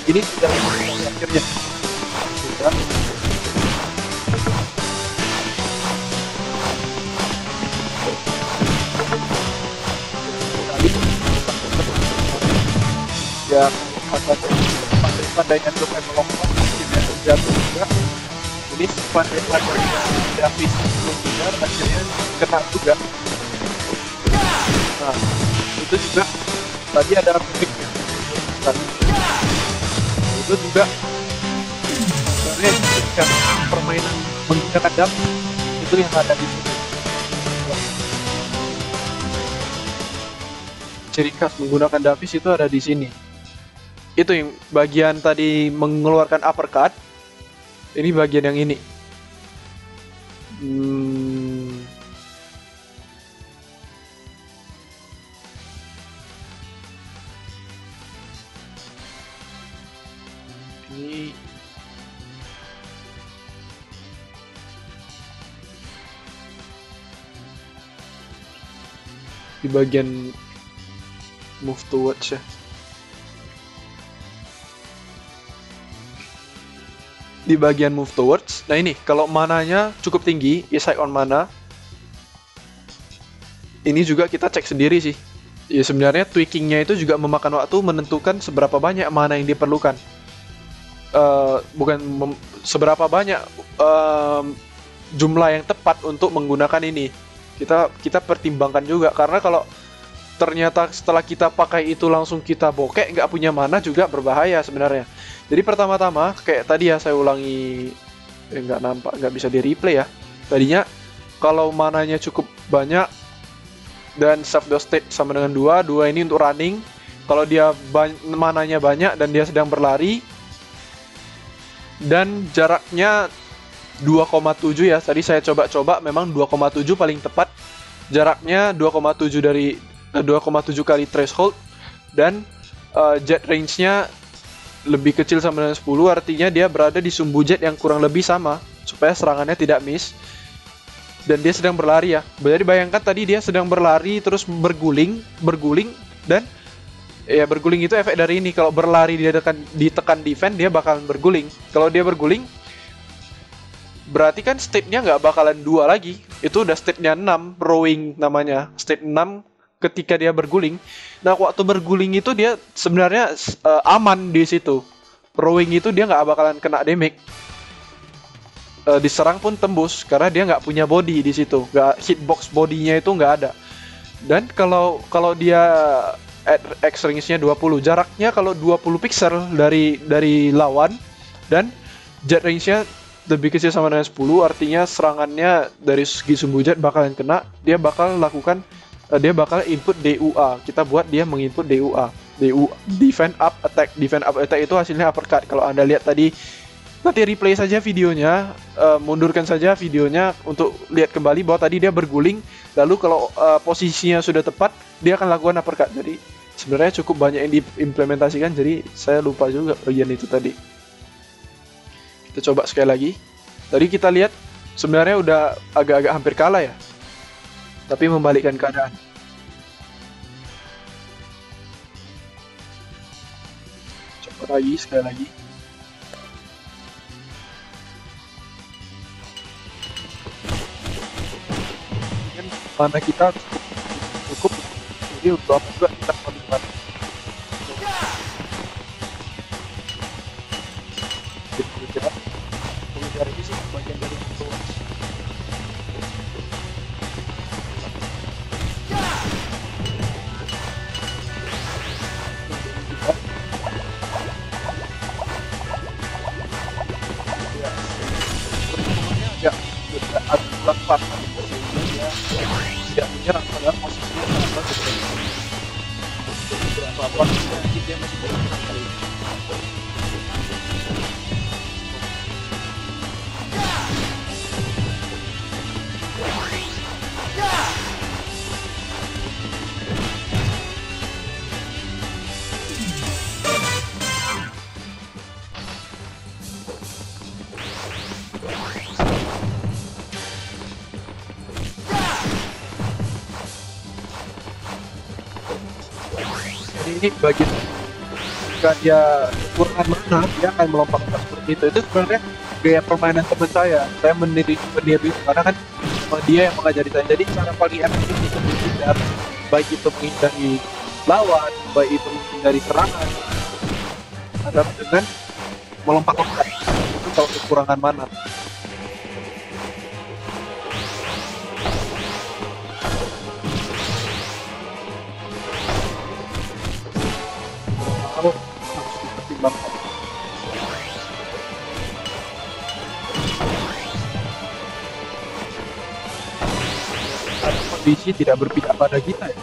Ini sudah akhirnya sudah. Ya, pandai-pandainya untuk melompat akhirnya jatuh juga. Ini pandai-pandainya Davis belum benar, akhirnya kena juga. Nah, itu juga tadi ada triknya. Itu juga sebenarnya ketika permainan menggunakan dam itu yang ada di sini. Ciri khas menggunakan Davis itu ada di sini. Itu yang bagian tadi mengeluarkan uppercut. Ini bagian yang ini. Ini di bagian move towards ya. Di bagian move towards. Nah ini kalau mananya cukup tinggi, Insight on mana. ini juga kita cek sendiri sih. Ya sebenarnya tweakingnya itu juga memakan waktu menentukan seberapa banyak mana yang diperlukan. Bukan seberapa banyak jumlah yang tepat untuk menggunakan ini. Kita pertimbangkan juga, karena kalau ternyata setelah kita pakai itu langsung kita bokek nggak punya mana juga berbahaya sebenarnya. Jadi pertama-tama kayak tadi ya, saya ulangi, nggak nampak, nggak bisa di replay ya. Tadinya kalau mananya cukup banyak dan save the state sama dengan 2 ini untuk running. Kalau dia mananya banyak dan dia sedang berlari dan jaraknya 2,7 ya, tadi saya coba-coba, memang 2,7 paling tepat. Jaraknya 2,7 dari 2,7 kali threshold, dan jet range-nya lebih kecil sama dengan 10, artinya dia berada di sumbu jet yang kurang lebih sama supaya serangannya tidak miss. Dan dia sedang berlari ya. Jadi bayangkan tadi dia sedang berlari terus berguling dan ya berguling itu efek dari ini. Kalau berlari dia ditekan defense, dia bakalan berguling. Kalau dia berguling berarti kan state-nya nggak bakalan 2 lagi. Itu udah state-nya 6, rowing namanya. State 6 ketika dia berguling. Nah, waktu berguling itu dia sebenarnya aman di situ. Rowing itu dia nggak bakalan kena damage. Diserang pun tembus karena dia nggak punya body di situ. Nggak, hitbox bodinya itu nggak ada. Dan kalau dia X range-nya 20, jaraknya kalau 20 pixel dari lawan, dan jet range-nya lebih kecil sama dengan 10, artinya serangannya dari segi sumbu jet bakalan kena. Dia bakal input DUA. Kita buat dia menginput DUA. Defend up attack. Defend up attack itu hasilnya uppercut. Kalau Anda lihat tadi, nanti replay saja videonya, mundurkan saja videonya untuk lihat kembali bahwa tadi dia berguling, lalu kalau posisinya sudah tepat, dia akan lakukan uppercut. Jadi sebenarnya cukup banyak yang diimplementasikan, jadi saya lupa juga bagian itu tadi. Kita coba sekali lagi. Tadi kita lihat sebenarnya udah agak-agak hampir kalah ya, tapi membalikkan keadaan. Coba lagi, sekali lagi. Mana kita cukup, jadi untuk apa juga kita melihat pengejar ini sih bagian dari itu. Ya, agak pas dia tidak menyerang, padahal posisinya sangat berapa nanti dia masih bergerak kali ini. Jadi ini bagian jika dia kekurangan mana, dia akan melompat seperti itu. Itu sebenarnya gaya permainan teman saya meniru karena kan dia yang mengajari saya. Jadi cara paling efektif untuk menghindar, baik itu menghindari lawan, baik itu menghindari serangan, adalah dengan melompat-lompat. Itu kalau kekurangan mana. Harus dipertimbangkan. Karena kondisi tidak berpihak pada kita ya.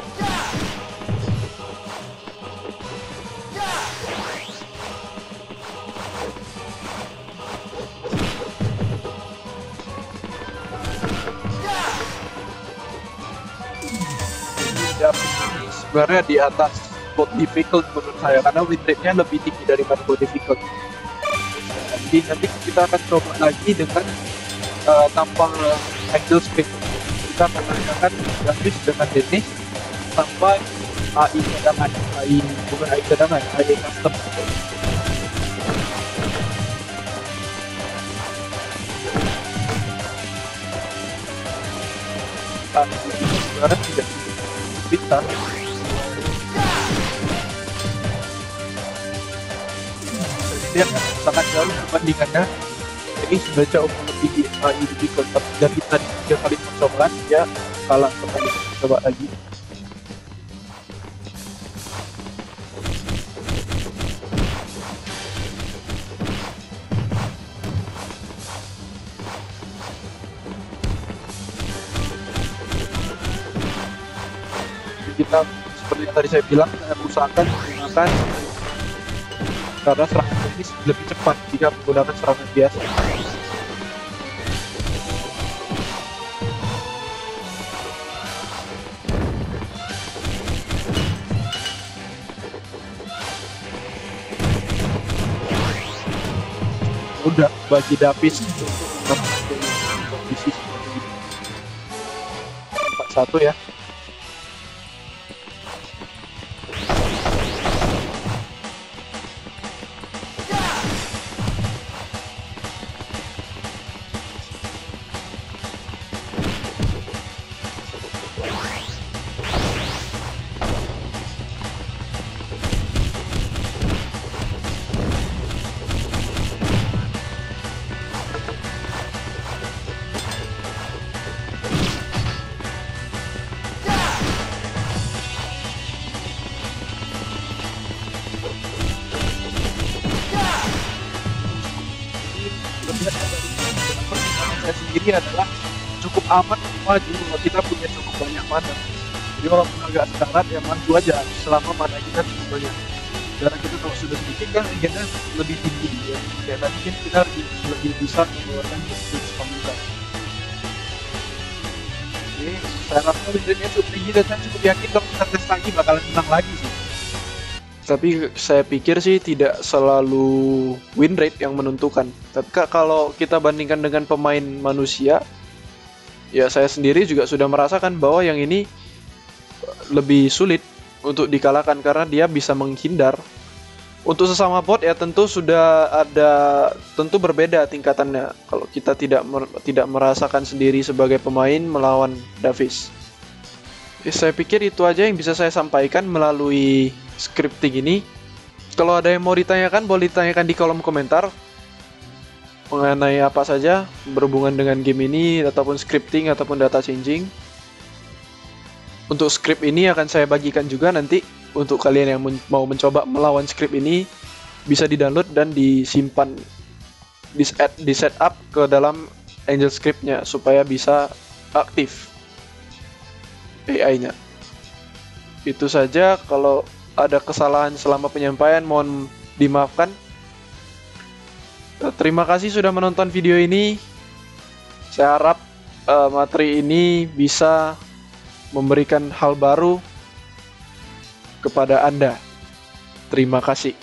Ini sebenarnya di atas bot difficult menurut saya, karena win rate-nya lebih tinggi daripada bot difficult. Jadi nanti kita akan coba lagi dengan tanpa angle speed. Kita akan menggunakan grafis dengan Dennis tanpa AI cadangan, bukan AI cadangan, AI custom. Sebenarnya tidak pintar. Dia sangat jauh perbandingannya. Ini sudah jauh lebih individual, dari tadi 3 kali percobaan dia kalah pertandingan. Coba lagi. Kita seperti yang tadi saya bilang, saya usahakan menggunakan karena serangan ini lebih cepat jika menggunakan serangan biasa. Udah bagi Davis untuk mendapatkan kondisi seperti ini. 4-1 ya. Saya sendiri adalah cukup aman maju kalau kita punya cukup banyak mana. Jadi walaupun agak sekarat ya maju aja selama mana kita cukup banyak. Karena kita kalau sudah sedikit kan legenda lebih tinggi ya. Kayak tadi kan kita lebih bisa mengeluarkan jurus komunitas. Jadi saya rasa legenda cukup tinggi dan saya cukup yakin kalau kita tes lagi bakalan menang lagi sih. Tapi saya pikir sih tidak selalu win rate yang menentukan. Tapi kalau kita bandingkan dengan pemain manusia, ya saya sendiri juga sudah merasakan bahwa yang ini lebih sulit untuk dikalahkan karena dia bisa menghindar. Untuk sesama bot ya tentu sudah tentu berbeda tingkatannya. Kalau kita tidak merasakan sendiri sebagai pemain melawan Davis. Saya pikir itu aja yang bisa saya sampaikan melalui scripting ini. Kalau ada yang mau ditanyakan, boleh ditanyakan di kolom komentar mengenai apa saja berhubungan dengan game ini, ataupun scripting, ataupun data changing. Untuk script ini akan saya bagikan juga nanti. Untuk kalian yang mau mencoba melawan script ini, bisa di-download dan disimpan, di setup ke dalam Angel Script-nya supaya bisa aktif AI-nya. Itu saja. Kalau ada kesalahan selama penyampaian mohon dimaafkan. Terima kasih sudah menonton video ini. Saya harap materi ini bisa memberikan hal baru kepada Anda. Terima kasih.